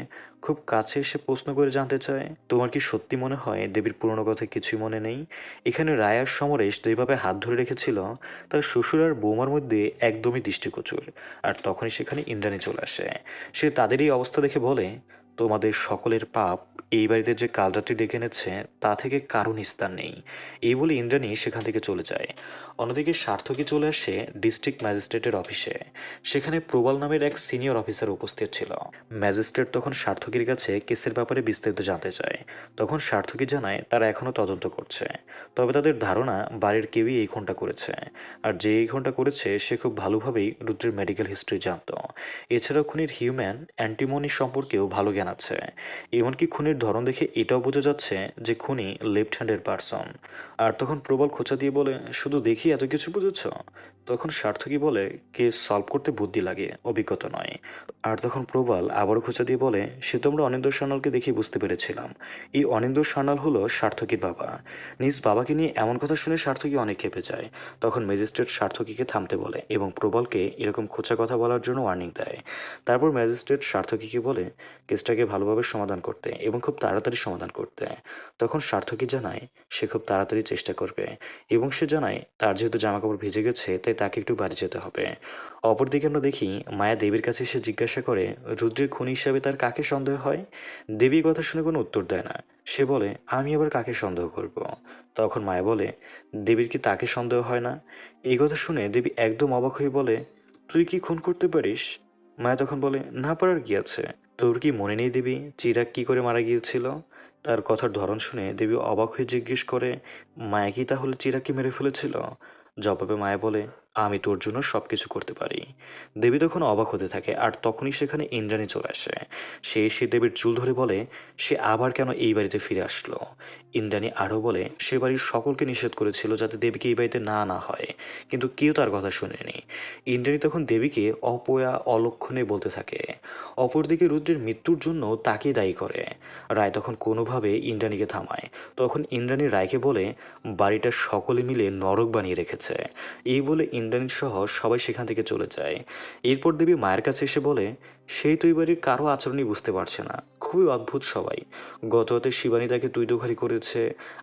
S1: খুব কাছে এসে প্রশ্ন করে জানতে চায়, তোমার কি সত্যি মনে হয় দেবীর পুরনো কথা কিছুই মনে নেই? এখানে রায় আর সমরেশ যেভাবে হাত ধরে রেখেছিল তার শ্বশুর আর বৌমার মধ্যে একদমই দৃষ্টিগোচর। আর তখনই সেখানে ইন্দ্রাণী চলে আসে। সে তাদের এই অবস্থা দেখে বলে, তোমাদের সকলের পাপ এই বাড়িতে যে কাল রাত্রি ডেকে এনেছে তা থেকে কারো নিস্তার নেই। এই বলে ইন্দ্রাণী সেখান থেকে চলে যায়। অন্যদিকে সার্থকী চলে আসে ডিস্ট্রিক্ট ম্যাজিস্ট্রেটের অফিসে। সেখানে প্রবাল নামের এক সিনিয়র অফিসার উপস্থিত ছিল। ম্যাজিস্ট্রেট তখন সার্থকীর কাছে কেসের ব্যাপারে বিস্তারিত জানতে চায়। তখন সার্থকী জানায় তারা এখনও তদন্ত করছে, তবে তাদের ধারণা বাড়ির কেউই এই খুনটা করেছে। আর যে এই খুনটা করেছে সে খুব ভালোভাবেই রুদ্রের মেডিকেল হিস্ট্রি জানত। এছাড়াও খুনির হিউম্যান অ্যান্টিমনি সম্পর্কেও ভালো জ্ঞান আছে। এমনকি খুনের ধরন দেখে এটাও বোঝা যাচ্ছে যে খুনি লেফট হ্যান্ডের পারসন। আর তখন প্রবল খোঁচা দিয়ে বলে, শুধু দেখি এত কিছু বুঝেছ? তখন সার্থকী বলে, কেস সলভ করতে বুদ্ধি লাগে, অভিজ্ঞতা নয়। আর তখন প্রবাল আবারও খোঁচা দিয়ে বলে, সে তোমরা অনিন্দ্য সান্যালকে দেখেই বুঝতে পেরেছিলাম। এই অনিন্দ্য সান্যাল হলো সার্থকীর বাবা। নিজ বাবাকে নিয়ে এমন কথা শুনে সার্থকী অনেক ক্ষেপে যায়। তখন ম্যাজিস্ট্রেট সার্থকীকে থামতে বলে এবং প্রবলকে এরকম খোঁচা কথা বলার জন্য ওয়ার্নিং দেয়। তারপর ম্যাজিস্ট্রেট সার্থকীকে বলে কেসটাকে ভালোভাবে সমাধান করতে এবং খুব তাড়াতাড়ি সমাধান করতে। তখন সার্থকী জানায় সে খুব তাড়াতাড়ি চেষ্টা করবে এবং সে জানায় তার যেহেতু জামাকাপড় ভিজে গেছে তাই তাকে একটু বাড়ি যেতে হবে। অপরদিকে আমরা দেখি মায়া দেবীর কাছে এসে জিজ্ঞাসা করে রুদ্রের খুনি হিসাবে তার কাকে সন্দেহ হয়। দেবী কথা শুনে কোনো উত্তর দেয় না। সে বলে, আমি আবার কাকে সন্দেহ করব? তখন মায়া বলে, দেবীর কি তাকে সন্দেহ হয় না? এই কথা শুনে দেবী একদম অবাক হয়ে বলে, তুই কি খুন করতে পারিস? মায়া তখন বলে, না পারার কি আছে? তোর কি মনে নেই দেবী চিরাগ কি করে মারা গিয়েছিল? তার কথার ধরন শুনে দেবী অবাক হয়ে জিজ্ঞেস করে, মায়া কি তাহলে চিরাগকে মেরে ফেলেছিল? জবাবে মায়া বলে, আমি তোর জন্য সবকিছু করতে পারি। দেবী তখন অবাক হতে থাকে আর তখনই সেখানে ইন্দ্রাণী চলে আসে। সে এসে দেবীর চুল ধরে বলে, সে আবার কেন এই বাড়িতে ফিরে আসলো? ইন্দ্রাণী আরও বলে, সে বাড়ির সকলকে নিষেধ করেছিল যাতে দেবীকে এই বাড়িতে না আনা হয়, কিন্তু কেউ তার কথা শুনেনি। ইন্দ্রাণী তখন দেবীকে অপয়া অলক্ষণে বলতে থাকে। অপরদিকে রুদ্রের মৃত্যুর জন্য তাকে দায়ী করে। রায় তখন কোনোভাবে ইন্দ্রাণীকে থামায়। তখন ইন্দ্রাণী রায়কে বলে, বাড়িটা সকলে মিলে নরক বানিয়ে রেখেছে। এই বলে ইন্দ্রাণী সহ সবাই সেখান থেকে চলে যায়। এরপর দেবী মায়ের কাছে এসে বলে, সেই তো এই বাড়ির কারো আচরণই বুঝতে পারছে না, খুবই অদ্ভুত সবাই। গত রাতে শিবানী তাকে তুই দোঘারি করেছে,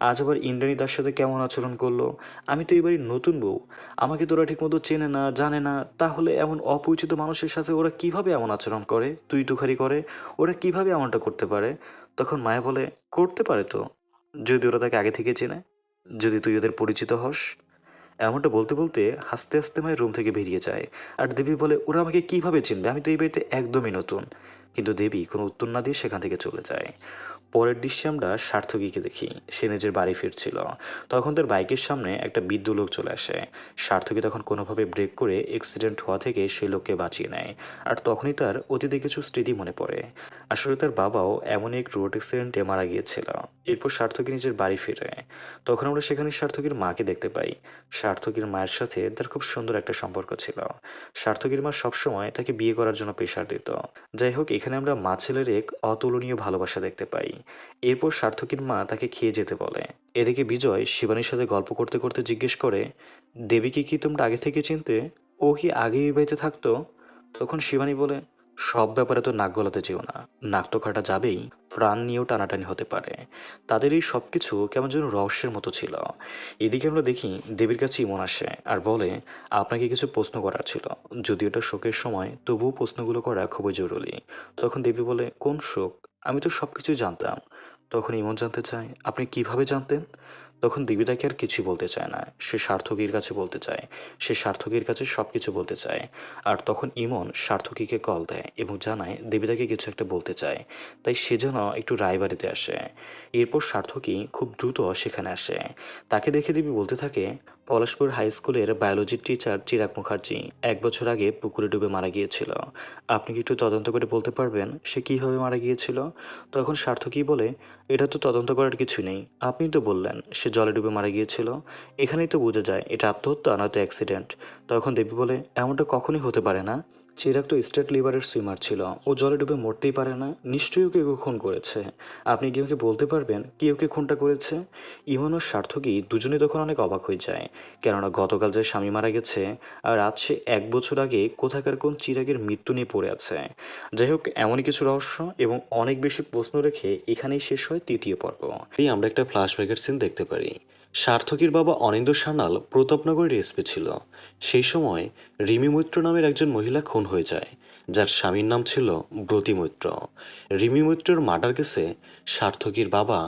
S1: আজ আবার ইন্দ্রাণী তার সাথে কেমন আচরণ করলো। আমি তো এই বাড়ির নতুন বউ, আমাকে তো ওরা ঠিকমতো চেনে না জানে না, তাহলে এমন অপরিচিত মানুষের সাথে ওরা কিভাবে এমন আচরণ করে, তুই তুখারি করে? ওরা কিভাবে এমনটা করতে পারে? তখন মায়া বলে, করতে পারে তো, যদি ওরা তাকে আগে থেকে চেনে, যদি তুই ওদের পরিচিত হস। এমনটা বলতে বলতে হাসতে হাসতে মায়ের রুম থেকে বেরিয়ে যায়। আর দেবী বলে, ওরা আমাকে কিভাবে চিনবে, আমি তো এই বাড়িতে একদমই নতুন। কিন্তু দেবী কোনো উত্তর না দিয়ে সেখান থেকে চলে যায়। পরের দৃশ্যে আমরা সার্থকীকে দেখি। সে নিজের বাড়ি ফিরছিল। তখন তার বাইকের সামনে একটা বৃদ্ধ লোক চলে আসে। সার্থকী তখন কোনোভাবে ব্রেক করে অ্যাক্সিডেন্ট হওয়া থেকে সেই লোককে বাঁচিয়ে নেয়। আর তখনই তার অতীতে কিছু স্মৃতি মনে পড়ে। আসলে তার বাবাও এমনই এক রোড অ্যাক্সিডেন্টে মারা গিয়েছিল। এরপর সার্থকী নিজের বাড়ি ফিরে। তখন আমরা সেখানে সার্থকীর মাকে দেখতে পাই। সার্থকীর মায়ের সাথে তার খুব সুন্দর একটা সম্পর্ক ছিল। সার্থকীর মা সবসময় তাকে বিয়ে করার জন্য প্রেশার দিত। যাই হোক, এখানে আমরা মা ছেলের এক অতুলনীয় ভালোবাসা দেখতে পাই। এরপর সার্থকীর মা তাকে খেয়ে যেতে বলে। এদিকে বিজয় শিবানীর সাথে গল্প করতে করতে জিজ্ঞেস করে, দেবীকে কি তোমরা আগে থেকে চিনতে? ও কি আগে এই বাড়িতে থাকতো? তখন শিবানী বলে, সব ব্যাপারে তো নাক গলাতে চেও না, নাক তো কাটা যাবেই, প্রাণ নিয়েও টানাটানি হতে পারে। তাদের এই সব কিছু কেমন যেন রহস্যের মতো ছিল। এদিকে আমরা দেখি দেবীর কাছে ইমন আসে আর বলে, আপনাকে কিছু প্রশ্ন করার ছিল, যদিও এটা শোকের সময় তবুও প্রশ্নগুলো করা খুবই জরুরি। তখন দেবী বলে, কোন শোক? আমি তো সব কিছুই জানতাম। তখন ইমন জানতে চায়, আপনি কিভাবে জানতেন? তখন দেবী তাকে আর কিছুই বলতে চায় না। সে সার্থকীর কাছে বলতে চায়। সে সার্থকীর কাছে সব কিছু বলতে চায়। আর তখন ইমন সার্থকীকে কল দেয় এবং জানায় দেবী তাকে কিছু একটা বলতে চায়, তাই সে যেন একটু রায়বাড়িতে আসে। এরপর সার্থকী খুব দ্রুত সেখানে আসে। তাকে দেখে দেবী বলতে থাকে, পলাশপুর হাই স্কুলের বায়োলজির টিচার চিরাগ মুখার্জি 1 বছর আগে পুকুরে ডুবে মারা গিয়েছিল। আপনি কি একটু তদন্ত করে বলতে পারবেন সে কিভাবে মারা গিয়েছিল? তখন সার্থকী বলে, এটা তো তদন্ত করার কিছু নেই, আপনি তো বললেন সে জলে ডুবে মারা গিয়েছিল। এখানেই তো বোঝা যায় এটা আত্মহত্যা নয়তো অ্যাক্সিডেন্ট। তখন দেবী বলে, এমনটা কখনই হতে পারে না। চিরাগ তো স্টেট লিভারের সুইমার ছিল, ও জলে ডুবে মরতেই পারে না, নিশ্চয়ই ওকে কেউ খুন করেছে। আপনি কি ওকে বলতে পারবেন কে ওকে খুনটা করেছে? ইমন ও সার্থকী দুজনেই তখন অনেক অবাক হয়ে যায়, কেননা গতকাল যে স্বামী মারা গেছে আর আজ সে 1 বছর আগে কোথাকার কোন চিরাগের মৃত্যু নিয়ে পড়ে আছে। যাই হোক, এমনই কিছু রহস্য এবং অনেক বেশি প্রশ্ন রেখে এখানেই শেষ হয় তৃতীয় পর্ব। আমরা একটা ফ্ল্যাশব্যাকের সিন দেখতে পারি। সার্থকীর বাবা অনিন্দ্য সান্যাল প্রতাপনগরের এসপি ছিল। সেই সময় রিমি মৈত্র নামের একজন মহিলা খুন হয়ে যায়, যার স্বামীর নাম ছিল ব্রতী মৈত্র। রিমি মৈত্রের মার্ডার কেসে সার্থকীর বাবা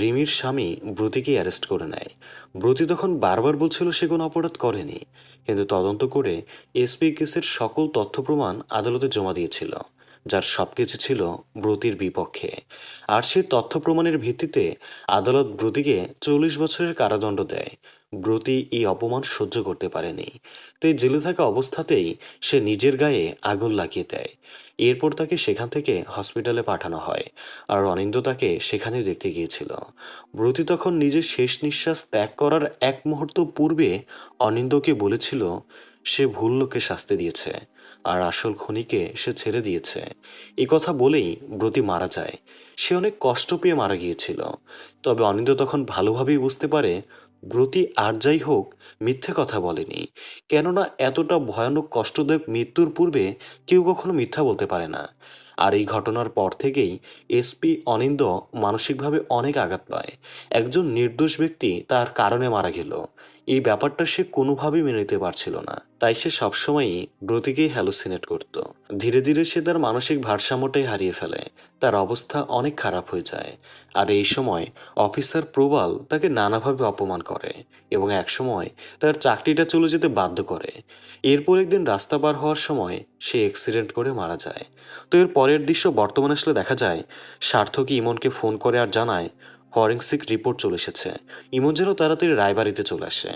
S1: রিমির স্বামী ব্রতীকে অ্যারেস্ট করে নেয়। ব্রতী তখন বারবার বলছিল সে কোনো অপরাধ করেনি, কিন্তু তদন্ত করে এসপি কেসের সকল তথ্য প্রমাণ আদালতে জমা দিয়েছিল, যার সবকিছু ছিল ব্রতীর বিপক্ষে। আর সেই তথ্য প্রমাণের ভিত্তিতে আদালত ব্রতীকে 40 বছরের কারাদণ্ড দেয়। ব্রতী এই অপমান সহ্য করতে পারেনি, তাই জেলে থাকা অবস্থাতেই সে নিজের গায়ে আগুন লাগিয়ে দেয়। এরপর তাকে সেখান থেকে হসপিটালে পাঠানো হয়, আর অনিন্দ্য তাকে সেখানে দেখতে গিয়েছিল। ব্রতী তখন নিজের শেষ নিঃশ্বাস ত্যাগ করার 1 মুহূর্ত পূর্বে অনিন্দ্যকে বলেছিল সে ভুল লোককে শাস্তি দিয়েছে আর আসল খুনিকে সে ছেড়ে দিয়েছে। এ কথা বলেই ব্রতী মারা যায়। সে অনেক কষ্ট পেয়ে মারা গিয়েছিল। তবে অনিন্দ্য তখন ভালোভাবেই বুঝতে পারে ব্রতী আর যাই হোক মিথ্যে কথা বলেনি, কেননা এতটা ভয়ানক কষ্টদায়ক মৃত্যুর পূর্বে কেউ কখনো মিথ্যা বলতে পারে না। আর এই ঘটনার পর থেকেই এসপি অনিন্দ্য মানসিকভাবে অনেক আঘাত পায়। একজন নির্দোষ ব্যক্তি তার কারণে মারা গেল, এই ব্যাপারটা সে কোনোভাবেই মেনে নিতে পারছিল না। তাই সে সবসময়ই ব্রতীকেই হ্যালুসিনেট করত। ধীরে ধীরে সে তার মানসিক ভারসাম্যটাই হারিয়ে ফেলে। তার অবস্থা অনেক খারাপ হয়ে যায়। আর এই সময় অফিসার প্রবাল তাকে নানাভাবে অপমান করে এবং একসময় তার চাকরিটা চলে যেতে বাধ্য করে। এরপর একদিন রাস্তা পার হওয়ার সময় সে অ্যাক্সিডেন্ট করে মারা যায়। তো এর পরের দৃশ্য বর্তমানে আসলে দেখা যায় সার্থকী ইমনকে ফোন করে আর জানায় ফরেন্সিক রিপোর্ট চলে এসেছে। ইমন যেন তাড়াতাড়ি রায়বাড়িতে চলে আসে।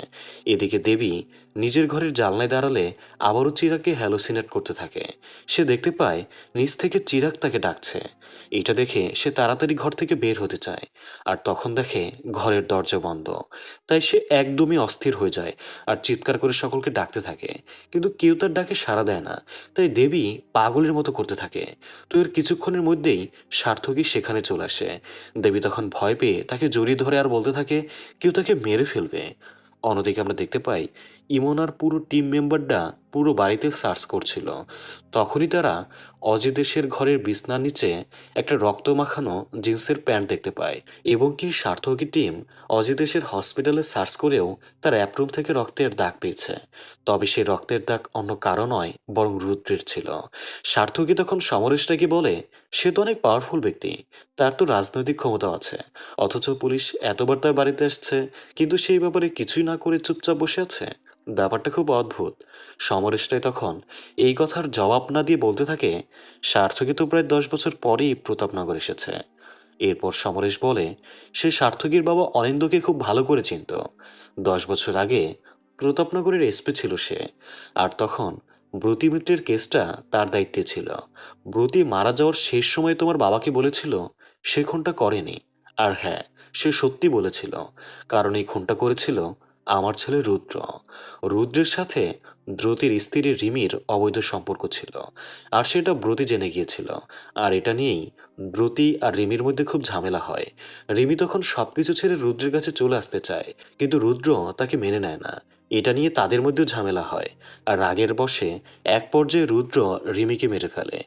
S1: এদিকে দেবী নিজের ঘরের জানলায় দাঁড়ালে আবারও চিরাগকে হ্যালোসিনেট করতে থাকে। সে দেখতে পায় নিচ থেকে চিরাগ তাকে ডাকছে। এটা দেখে সে তাড়াতাড়ি ঘর থেকে বের হতে চায়, আর তখন দেখে ঘরের দরজা বন্ধ। তাই সে একদমই অস্থির হয়ে যায় আর চিৎকার করে সকলকে ডাকতে থাকে, কিন্তু কেউ তার ডাকে সাড়া দেয় না। তাই দেবী পাগলের মতো করতে থাকে। তো এর কিছুক্ষণের মধ্যেই সার্থকী সেখানে চলে আসে। দেবী তখন ভয় পেয়ে তাকে জড়িয়ে ধরে আর বলতে থাকে কেউ তাকে মেরে ফেলবে। অন্যদিকে আমরা দেখতে পাই ইমন আর পুরো টিম মেম্বাররা পুরো বাড়িতে সার্চ করছিল। তখনই তারা অজিতেশের ঘরের বিছনার নিচে একটা রক্ত মাখানো জিন্সের প্যান্ট দেখতে পায়, এবং কি সার্থকী টিম অজিতেশের হসপিটালে সার্চ করেও তার অ্যাপ্রুম থেকে রক্তের দাগ পেয়েছে। তবে সেই রক্তের দাগ অন্য কারো নয়, বরং রুদ্রের ছিল। সার্থকী তখন সমরেশটাকে বলে সে তো অনেক পাওয়ারফুল ব্যক্তি, তার তো রাজনৈতিক ক্ষমতা আছে, অথচ পুলিশ এতবার তার বাড়িতে আসছে কিন্তু সেই ব্যাপারে কিছুই না করে চুপচাপ বসে আছে। ব্যাপারটা খুব অদ্ভুত। সমরেশটাই তখন এই কথার জবাব না দিয়ে বলতে থাকে সার্থকী তো প্রায় 10 বছর পরেই প্রতাপনগর এসেছে। এরপর সমরেশ বলে সে সার্থকীর বাবা অনিন্দকে খুব ভালো করে চিনত। 10 বছর আগে প্রতাপনগরের এসপি ছিল সে, আর তখন ব্রতী মিত্রের কেসটা তার দায়িত্বে ছিল। ব্রতী মারা যাওয়ার শেষ সময় তোমার বাবাকে বলেছিল সে খুনটা করেনি। আর হ্যাঁ, সে সত্যি বলেছিল, কারণ এই খুনটা করেছিল আমার ছেলে রুদ্র। রুদ্রের সাথে ব্রতীর স্ত্রী রিমির অবৈধ সম্পর্ক ছিল, আর সেটা ব্রতী জেনে গিয়েছিল। আর এটা নিয়েই ব্রতী আর রিমির মধ্যে খুব ঝামেলা হয়। রিমি তখন সবকিছু ছেড়ে রুদ্রের কাছে চলে আসতে চায়, কিন্তু রুদ্র তাকে মেনে নেয় না। এটা নিয়ে তাদের মধ্যেও ঝামেলা হয়, আর রাগের বশে এক পর্যায়ে রুদ্র রিমিকে মেরে ফেলে।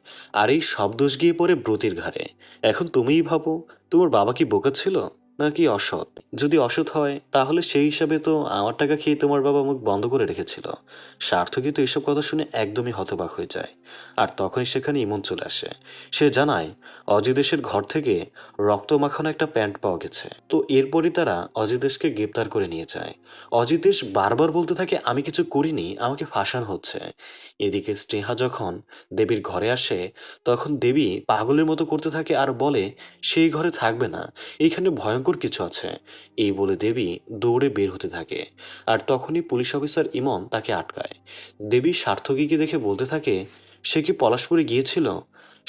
S1: আর এই সব দোষ গিয়ে পড়ে ব্রতীর ঘাড়ে। এখন তুমিই ভাবো, তোমার বাবা কি বোকা ছিল নাকি অসৎ? যদি অসৎ হয় তাহলে সেই হিসাবে তো আমার টাকা খেয়ে তোমার বাবা মুখ বন্ধ করে রেখেছিল। সার্থকী তো এসব কথা শুনে একদমই হতবাক হয়ে যায়। আর তখনই সেখানে ইমন চলে আসে। সে জানায় অজিতেশের ঘর থেকে রক্ত মাখানো একটা প্যান্ট পাওয়া গেছে। তো এরপরই তারা অজিতেশকে গ্রেপ্তার করে নিয়ে যায়। অজিতেশ বারবার বলতে থাকে আমি কিছু করিনি, আমাকে ফাঁসানো হচ্ছে। এদিকে স্নেহা যখন দেবীর ঘরে আসে তখন দেবী পাগলের মতো করতে থাকে আর বলে সেই ঘরে থাকবে না, এইখানে ভয়ঙ্কর কিছু আছে। এই বলে দেবী দৌড়ে বের হতে থাকে, আর তখনই পুলিশ অফিসার ইমন তাকে আটকায়। দেবী সার্থকীকে দেখে বলতে থাকে সে কি পলাশপুরে গিয়েছিল?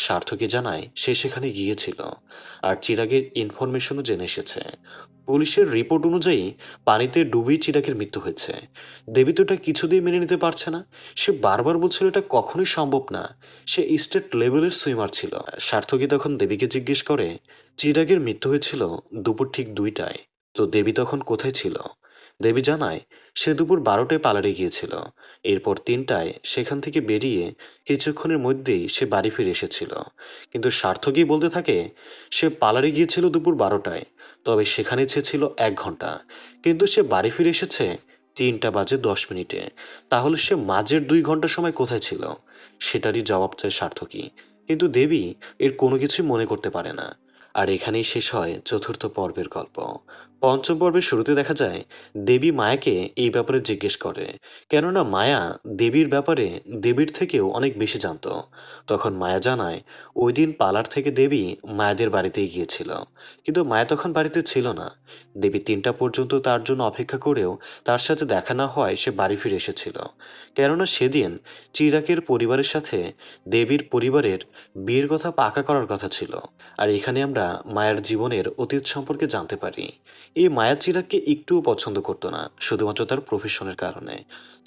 S1: সার্থকী জানায় সে সেখানে গিয়েছিল, আর চিরাগের ইনফরমেশনও জেনে এসেছে। পুলিশের রিপোর্ট অনুযায়ী পানিতে ডুবেই চিরাগের মৃত্যু হয়েছে। দেবী তো এটা কিছুতেই মেনে নিতে পারছে না। সে বারবার বলছিল এটা কখনোই সম্ভব না, সে স্টেট লেভেলের সুইমার ছিল। সার্থকী তখন দেবীকে জিজ্ঞেস করে চিরাগের মৃত্যু হয়েছিল দুপুর ঠিক 2টায়, তো দেবী তখন কোথায় ছিল? দেবী জানায় সে দুপুর 12টায় পালারে গিয়েছিল। এরপর 3টায় সেখান থেকে বেরিয়ে কিছুক্ষণের মধ্যেই সে বাড়ি ফিরে এসেছিল। কিন্তু সার্থকী বলতে থাকে সে পালারে গিয়েছিল দুপুর 12টায়, তবে সেখানে সে ছিল 1 ঘন্টা, কিন্তু সে বাড়ি ফিরে এসেছে 3টা বাজে 10 মিনিটে। তাহলে সে মাঝের 2 ঘন্টা সময় কোথায় ছিল? সেটারই জবাব চায় সার্থকী, কিন্তু দেবী এর কোনো কিছুই মনে করতে পারে না। আর এখানেই শেষ হয় চতুর্থ পর্বের গল্প। পঞ্চম পর্বের শুরুতে দেখা যায় দেবী মায়াকে এই ব্যাপারে জিজ্ঞেস করে, কেননা মায়া দেবীর ব্যাপারে দেবীর থেকেও অনেক বেশি জানতো। তখন মায়া জানায় ওই দিন পালার থেকে দেবী মায়াদের বাড়িতেই গিয়েছিল, কিন্তু মায়া তখন বাড়িতে ছিল না। দেবী 3টা পর্যন্ত তার জন্য অপেক্ষা করেও তার সাথে দেখা না হওয়ায় সে বাড়ি ফিরে এসেছিল, কেননা সেদিন চিরাকের পরিবারের সাথে দেবীর পরিবারের বিয়ের কথা পাকা করার কথা ছিল। আর এখানে আমরা মায়ের জীবনের অতীত সম্পর্কে জানতে পারি। এই মায়া চিরাগকে একটুও পছন্দ করতো না, শুধুমাত্র তার প্রফেশনের কারণে।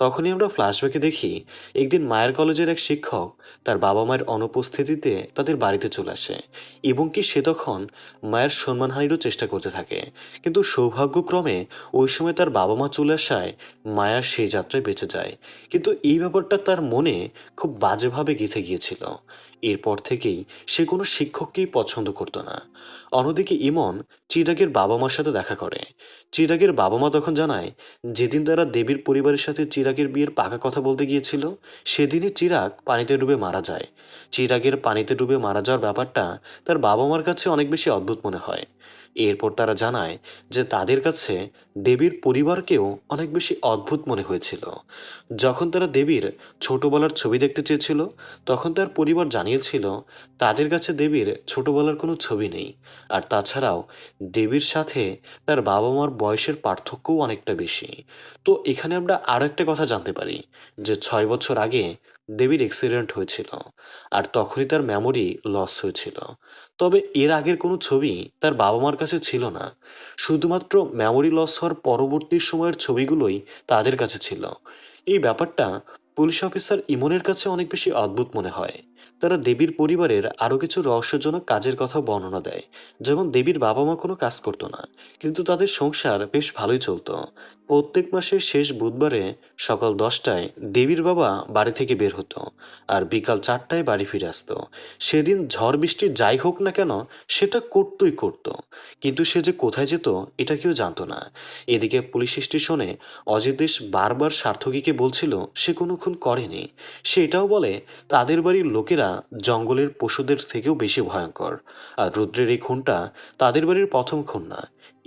S1: তখনই আমরা ফ্ল্যাশব্যাকে দেখি একদিন মায়ের কলেজের এক শিক্ষক তার বাবা মায়ের অনুপস্থিতিতে তাদের বাড়িতে চলে আসে, এবং কি সে তখন মায়ের সম্মানহানিরও চেষ্টা করতে থাকে। কিন্তু সৌভাগ্যক্রমে ওই সময় তার বাবা মা চলে আসায় মায়া সেই যাত্রায় বেঁচে যায়। কিন্তু এই ব্যাপারটা তার মনে খুব বাজেভাবে গেঁথে গিয়েছিল। এরপর থেকেই সে কোনো শিক্ষককেই পছন্দ করতো না। অন্যদিকে ইমন চিরাগের বাবা মার সাথে দেখা করে। চিরাগের বাবা মা তখন জানায় যেদিন তারা দেবীর পরিবারের সাথে চিরাগের বিয়ের পাকা কথা বলতে গিয়েছিল, সেদিনই চিরাগ পানিতে ডুবে মারা যায়। চিরাগের পানিতে ডুবে মারা যাওয়ার ব্যাপারটা তার বাবা মার কাছে অনেক বেশি অদ্ভুত মনে হয়। এরপর তারা জানায় যে তাদের কাছে দেবীর পরিবারকেও অনেক বেশি অদ্ভুত মনে হয়েছিল। যখন তারা দেবীর ছোটবেলার ছবি দেখতে চেয়েছিল, তখন তার পরিবার জানিয়েছিল তাদের কাছে দেবীর ছোটবেলার কোনো ছবি নেই। আর তাছাড়াও দেবীর সাথে তার বাবা মার বয়সের পার্থক্যও অনেকটা বেশি। তো এখানে আমরা আরও একটা কথা জানতে পারি যে 6 বছর আগে দেবীর অ্যাক্সিডেন্ট হয়েছিল, আর তখনই তার মেমোরি লস হয়েছিল। তবে এর আগের কোনো ছবি তার বাবা মার কাছে ছিল না, শুধুমাত্র মেমোরি লস হওয়ার পরবর্তী সময়ের ছবিগুলোই তাদের কাছে ছিল। এই ব্যাপারটা পুলিশ অফিসার ইমনের কাছে অনেক বেশি অদ্ভুত মনে হয়। তারা দেবীর পরিবারের আরও কিছু রহস্যজনক কাজের কথা বর্ণনা দেয়, যেমন দেবীর বাবা মা কোনো কাজ করতো না, কিন্তু তাদের সংসার বেশ ভালোই চলতো। প্রত্যেক মাসের শেষ বুধবারে সকাল 10টায় দেবীর বাবা বাড়ি থেকে বের হতো, আর বিকাল 4টায় বাড়ি ফিরে আসতো। সেদিন ঝড় বৃষ্টি যাই হোক না কেন সেটা করতই করতো, কিন্তু সে যে কোথায় যেত এটা কেউ জানতো না। এদিকে পুলিশ স্টেশনে অজিতেশ বারবার সার্থকীকে বলছিল সে কোনো খুন করেনি। সে এটাও বলে তাদের বাড়ির লোকেরা জঙ্গলের পশুদের থেকেও বেশি ভয়ঙ্কর, আর রুদ্রের এই খুনটা তাদের বাড়ির প্রথম খুন না।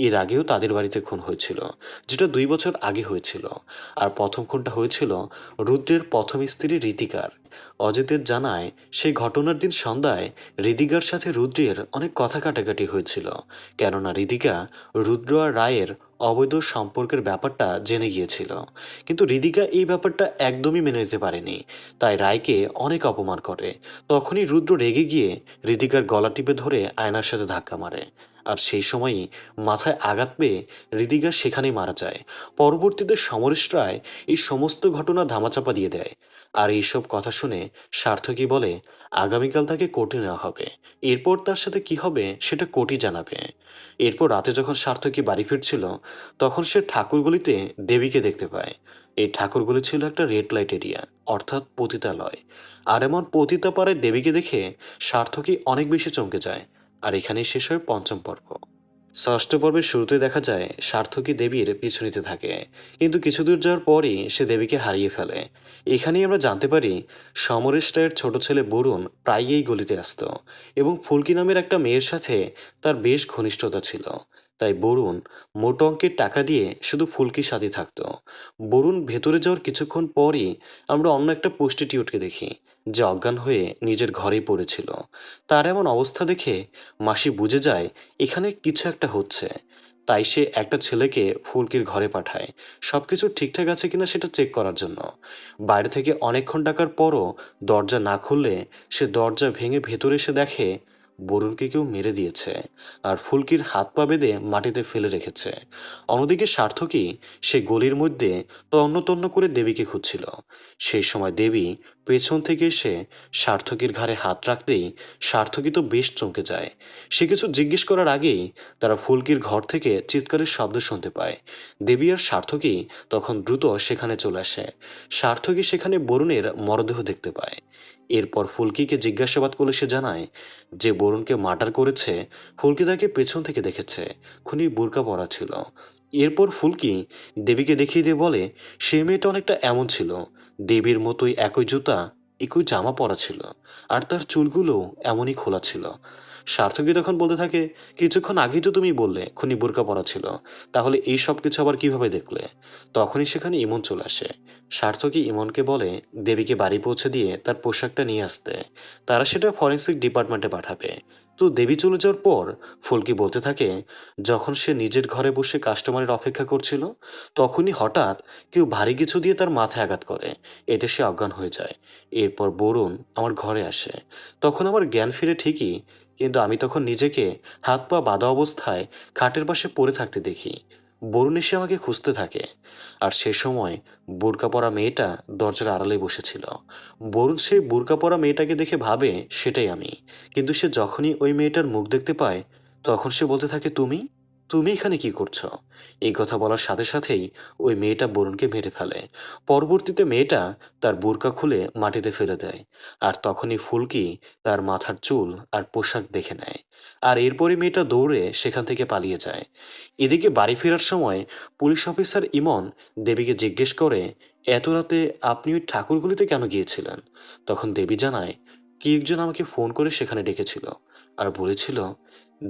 S1: এর আগেও তাদের বাড়িতে খুন হয়েছিল, যেটা 2 বছর আগে হয়েছিল। আর প্রথম খুনটা হয়েছিল রুদ্রের প্রথম স্ত্রী ঋতিকার। অজিতের জানায় সেই ঘটনার দিন সন্ধ্যায় হৃদিকার সাথে রুদ্রের অনেক কথা কাটাকাটি হয়েছিল, কেননা হৃদিকা রুদ্র আর রায়ের অবৈধ সম্পর্কের ব্যাপারটা জেনে গিয়েছিল। কিন্তু হৃদিকা এই ব্যাপারটা একদমই মেনে নিতে পারেনি, তাই রায়কে অনেক অপমান করে। তখনই রুদ্র রেগে গিয়ে হৃদিকার গলা টিপে ধরে আয়নার সাথে ধাক্কা মারে, আর সেই সময়ই মাথায় আঘাত পেয়ে হৃদিকা সেখানেই মারা যায়। পরবর্তীতে সমরেশ রায় এই সমস্ত ঘটনা ধামাচাপা দিয়ে দেয়। আর এইসব কথা শুনে সার্থকী বলে আগামীকাল তাকে কোর্টে নেওয়া হবে, এরপর তার সাথে কি হবে সেটা কোর্টই জানাবে। এরপর রাতে যখন সার্থকী বাড়ি ফিরছিল, তখন সে ঠাকুরগুলিতে দেবীকে দেখতে পায়। এই ঠাকুরগুলি ছিল একটা রেড লাইট এরিয়া, অর্থাৎ পতিতালয়। আর এমন পতিতাপাড়ায় দেবীকে দেখে সার্থকী অনেক বেশি চমকে যায়। আর এখানেই শেষ হয় পঞ্চম পর্ব। ষষ্ঠ পর্বের শুরুতে দেখা যায় সার্থকী দেবীর পিছু নিতে থাকে, কিন্তু কিছু দূর যাওয়ার পরই সে দেবীকে হারিয়ে ফেলে। এখানেই আমরা জানতে পারি সমরেশ রায়ের ছোট ছেলে বরুণ প্রায়ই এই গলিতে আসতো, এবং ফুলকি নামের একটা মেয়ের সাথে তার বেশ ঘনিষ্ঠতা ছিল। তাই বরুণ মোটা অঙ্কের টাকা দিয়ে শুধু ফুলকির সাথে থাকতো। বরুণ ভেতরে যাওয়ার কিছুক্ষণ পরই আমরা অন্য একটা প্রস্টিটিউটকে দেখি, যে অজ্ঞান হয়ে নিজের ঘরেই পড়েছিল। তার এমন অবস্থা দেখে মাসি বুঝে যায় এখানে কিছু একটা হচ্ছে। তাই সে একটা ছেলেকে ফুলকির ঘরে পাঠায় সবকিছু ঠিকঠাক আছে কিনা সেটা চেক করার জন্য। বাইরে থেকে অনেকক্ষণ ডাকার পরও দরজা না খুললে সে দরজা ভেঙে ভেতরে এসে দেখে বরুণকে কেউ মেরে দিয়েছে আর ফুলকির হাত পা বেঁধে মাটিতে ফেলে রেখেছে। অন্যদিকে সার্থকী সে গলির মধ্যে তন্ন তন্ন করে দেবীকে খুঁজছিল। সেই সময় দেবী পেছন থেকে এসে সার্থকীর ঘাড়ে হাত রাখতেই সার্থকী তো বেশ চমকে যায়। সে কিছু জিজ্ঞেস করার আগেই তারা ফুলকির ঘর থেকে চিৎকারের শব্দ শুনতে পায়। দেবী আর সার্থকী তখন দ্রুত সেখানে চলে আসে। সার্থকী সেখানে বরুণের মরদেহ দেখতে পায়। এরপর ফুলকিকে জিজ্ঞাসাবাদ করলে সে জানায় যে বরুণকে মার্ডার করেছে ফুলকি তাকে পেছন থেকে দেখেছে, খুনি বোরকা পরা ছিল। এরপর ফুলকি দেবীকে দেখিয়ে দিয়ে বলে সে মেয়েটা অনেকটা এমন ছিল, দেবীর মতোই একই জুতা একই জামা পরা ছিল আর তার চুলগুলো এমনই খোলা ছিল। সার্থকী তখন বলতে থাকে কিছুক্ষণ আগেই তো তুমি বললে খুনি বোরকা পরা ছিল, তাহলে এই সব কিছু আবার কিভাবে দেখলে? তখনই সেখানে ইমন চলে আসে। সার্থকী ইমনকে বলে দেবীকে বাড়ি পৌঁছে দিয়ে তার পোশাকটা নিয়ে আসতে, তারা সেটা ফরেন্সিক ডিপার্টমেন্টে পাঠাবে। তো দেবী চলে যাওয়ার পর ফুলকি বলতে থাকে যখন সে নিজের ঘরে বসে কাস্টমারের অপেক্ষা করছিল তখনই হঠাৎ কেউ ভারী কিছু দিয়ে তার মাথায় আঘাত করে, এতে সে অজ্ঞান হয়ে যায়। এরপর বরুণ আমার ঘরে আসে, তখন আমার জ্ঞান ফিরে ঠিকই, কিন্তু আমি তখন নিজেকে হাত পা বাঁধা অবস্থায় খাটের পাশে পড়ে থাকতে দেখি। বরুণ এসে আমাকে খুঁজতে থাকে আর সে সময় বোরকা পরা মেয়েটা দরজার আড়ালে বসেছিল। বরুণ সেই বোরকা পরা মেয়েটাকে দেখে ভাবে সেটাই আমি, কিন্তু সে যখনই ওই মেয়েটার মুখ দেখতে পায় তখন সে বলতে থাকে তুমি তুমি এখানে কি করছো? এই কথা বলার সাথে সাথেই ওই মেয়েটা বরুণকে মেরে ফেলে। পরবর্তীতে মেয়েটা তার বোরকা খুলে মাটিতে ফেলে দেয় আর তখনই ফুলকি তার মাথার চুল আর পোশাক দেখে নেয়। আর এরপরই মেয়েটা দৌড়ে সেখান থেকে পালিয়ে যায়। এদিকে বাড়ি ফেরার সময় পুলিশ অফিসার ইমন দেবীকে জিজ্ঞেস করে এত রাতে আপনি ওই ঠাকুরগুলিতে কেন গিয়েছিলেন? তখন দেবী জানায় কি একজন আমাকে ফোন করে সেখানে ডেকেছিল আর বলেছিল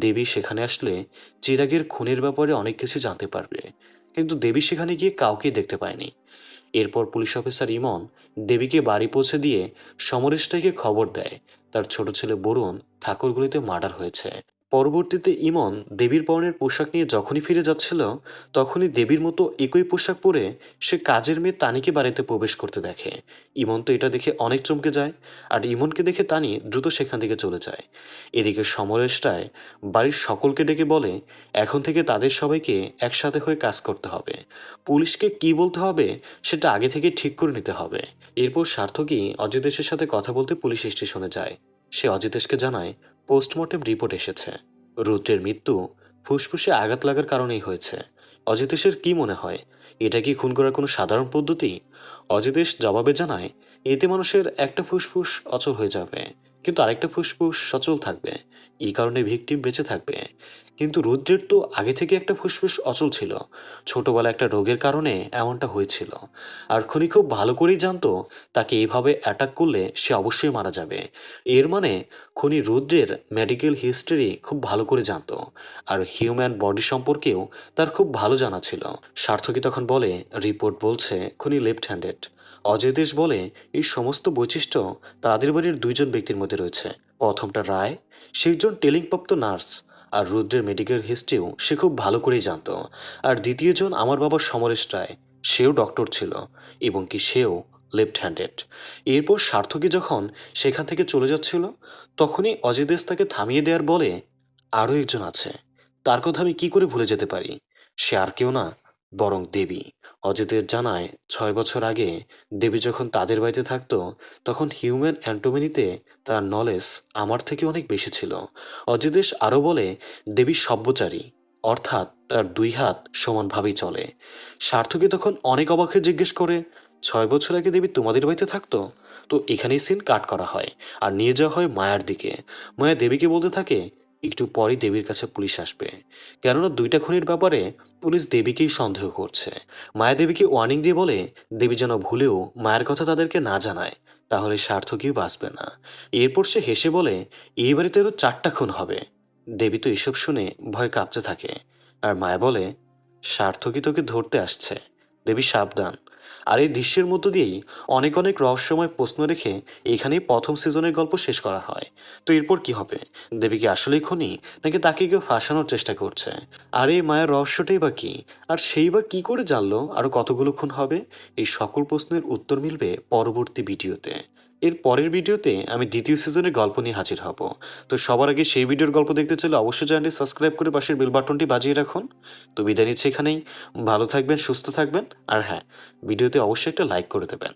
S1: দেবী সেখানে আসলে চিরাগের খুনের ব্যাপারে অনেক কিছু জানতে পারবে, কিন্তু দেবী সেখানে গিয়ে কাউকে দেখতে পায়নি। এরপর পুলিশ অফিসার ইমন দেবীকে বাড়ি পৌঁছে দিয়ে সমরেশটাকে খবর দেয় তার ছোট ছেলে বরুণ ঠাকুরগুলিতে মার্ডার হয়েছে। পরবর্তীতে ইমন দেবীর পরনের পোশাক নিয়ে যখনই ফিরে যাচ্ছিল তখনই দেবীর মতো একই পোশাক পরে সে কাজের মেয়ে তানিকে বাড়িতে প্রবেশ করতে দেখে। ইমন তো এটা দেখে অনেক চমকে যায় আর ইমনকে দেখে তানি দ্রুত সেখান থেকে চলে যায়। এদিকে সমরেশটায় বাড়ির সকলকে ডেকে বলে এখন থেকে তাদের সবাইকে একসাথে হয়ে কাজ করতে হবে, পুলিশকে কি বলতে হবে সেটা আগে থেকে ঠিক করে নিতে হবে। এরপর সার্থকী অজিতেশের সাথে কথা বলতে পুলিশ স্টেশনে যায়। সে অজিতেশকে জানায় পোস্টমর্টেম রিপোর্ট এসেছে, রুদ্রের মৃত্যু ফুসফুসে আঘাত লাগার কারণেই হয়েছে। অজিতেশের কি মনে হয় এটা কি খুন করার কোনো সাধারণ পদ্ধতি? অজিতেশ জবাবে জানায় এতে মানুষের একটা ফুসফুস অচল হয়ে যাবে কিন্তু আরেকটা ফুসফুস সচল থাকবে, এই কারণে ভিকটিম বেঁচে থাকবে। কিন্তু রুদ্রের তো আগে থেকে একটা ফুসফুস অচল ছিল, ছোটবেলা একটা রোগের কারণে এমনটা হয়েছিল। আর খুনি খুব ভালো করেই জানতো তাকে এইভাবে অ্যাটাক করলে সে অবশ্যই মারা যাবে। এর মানে খুনি রুদ্রের মেডিকেল হিস্ট্রি খুব ভালো করে জানতো আর হিউম্যান বডি সম্পর্কেও তার খুব ভালো জানা ছিল। সার্থকী তখন বলে রিপোর্ট বলছে খুনি লেফট হ্যান্ডেড। অজয় দেশ বলে এই সমস্ত বৈশিষ্ট্য তাদের বাড়ির দুইজন ব্যক্তির মধ্যে রয়েছে। প্রথমটা রায়, সে একজন টেলিংপ্রাপ্ত নার্স আর রুদ্রের মেডিকেল হিস্ট্রিও সে খুব ভালো করেই জানতো। আর দ্বিতীয়জন আমার বাবা সমরেশ রায়, সেও ডক্টর ছিল এবং কি সেও লেফট হ্যান্ডেড। এরপর সার্থকী যখন সেখান থেকে চলে যাচ্ছিল তখনই অজয় দেশ তাকে থামিয়ে দেওয়ার বলে আরও একজন আছে, তার কথা আমি কি করে ভুলে যেতে পারি, সে আর কেউ না বরং দেবী। অজিতের জানায় 6 বছর আগে দেবী যখন তাদের বাড়িতে থাকতো তখন হিউম্যান অ্যান্টোমিনিতে তার নলেজ আমার থেকে অনেক বেশি ছিল। অজিতেশ আরও বলে দেবী সব্যচারী, অর্থাৎ তার দুই হাত সমানভাবেই চলে। সার্থকী তখন অনেক অবাক হয়ে জিজ্ঞেস করে 6 বছর আগে দেবী তোমাদের বাড়িতে থাকতো? তো এখানেই সিন কাট করা হয় আর নিয়ে যাওয়া হয় মায়ার দিকে। মায়া দেবীকে বলতে থাকে একটু পরই দেবীর কাছে পুলিশ আসবে, কেননা দুইটা খুনের ব্যাপারে পুলিশ দেবীকেই সন্দেহ করছে। মায়া দেবীকে ওয়ার্নিং দিয়ে বলে দেবী যেন ভুলেও মায়ের কথা তাদেরকে না জানায়, তাহলে সার্থকীও বাঁচবে না। এরপর সে হেসে বলে এই বাড়িতে আরো 4টা খুন হবে। দেবী তো এসব শুনে ভয় কাঁপতে থাকে আর মায়া বলে সার্থকী তোকে ধরতে আসছে, দেবী সাবধান, আর এই দৃশ্যের মধ্য দিয়েই অনেক অনেক রহস্যময় প্রশ্ন রেখে এখানেই প্রথম সিজনের গল্প শেষ করা হয়। তো এরপর কি হবে? দেবী কি আসলেই খুনি, নাকি তাকে কেউ ফাঁসানোর চেষ্টা করছে? আর এই মায়ের রহস্যটাই বা কি? আর সেই বা কি করে জানলো আরো কতগুলো খুন হবে? এই সকল প্রশ্নের উত্তর মিলবে পরবর্তী ভিডিওতে। এর পরের ভিডিওতে আমি দ্বিতীয় সিজনের গল্প নিয়ে হাজির হব। তো সবার আগে সেই ভিডিওর গল্প দেখতে চাইলে অবশ্যই চ্যানেলটি সাবস্ক্রাইব করে পাশের বেল বাটনটি বাজিয়ে রাখুন। তো বিদায় নিচ্ছি এখানেই। ভালো থাকবেন, সুস্থ থাকবেন, আর হ্যাঁ, ভিডিওতে অবশ্যই একটা লাইক করে দেবেন।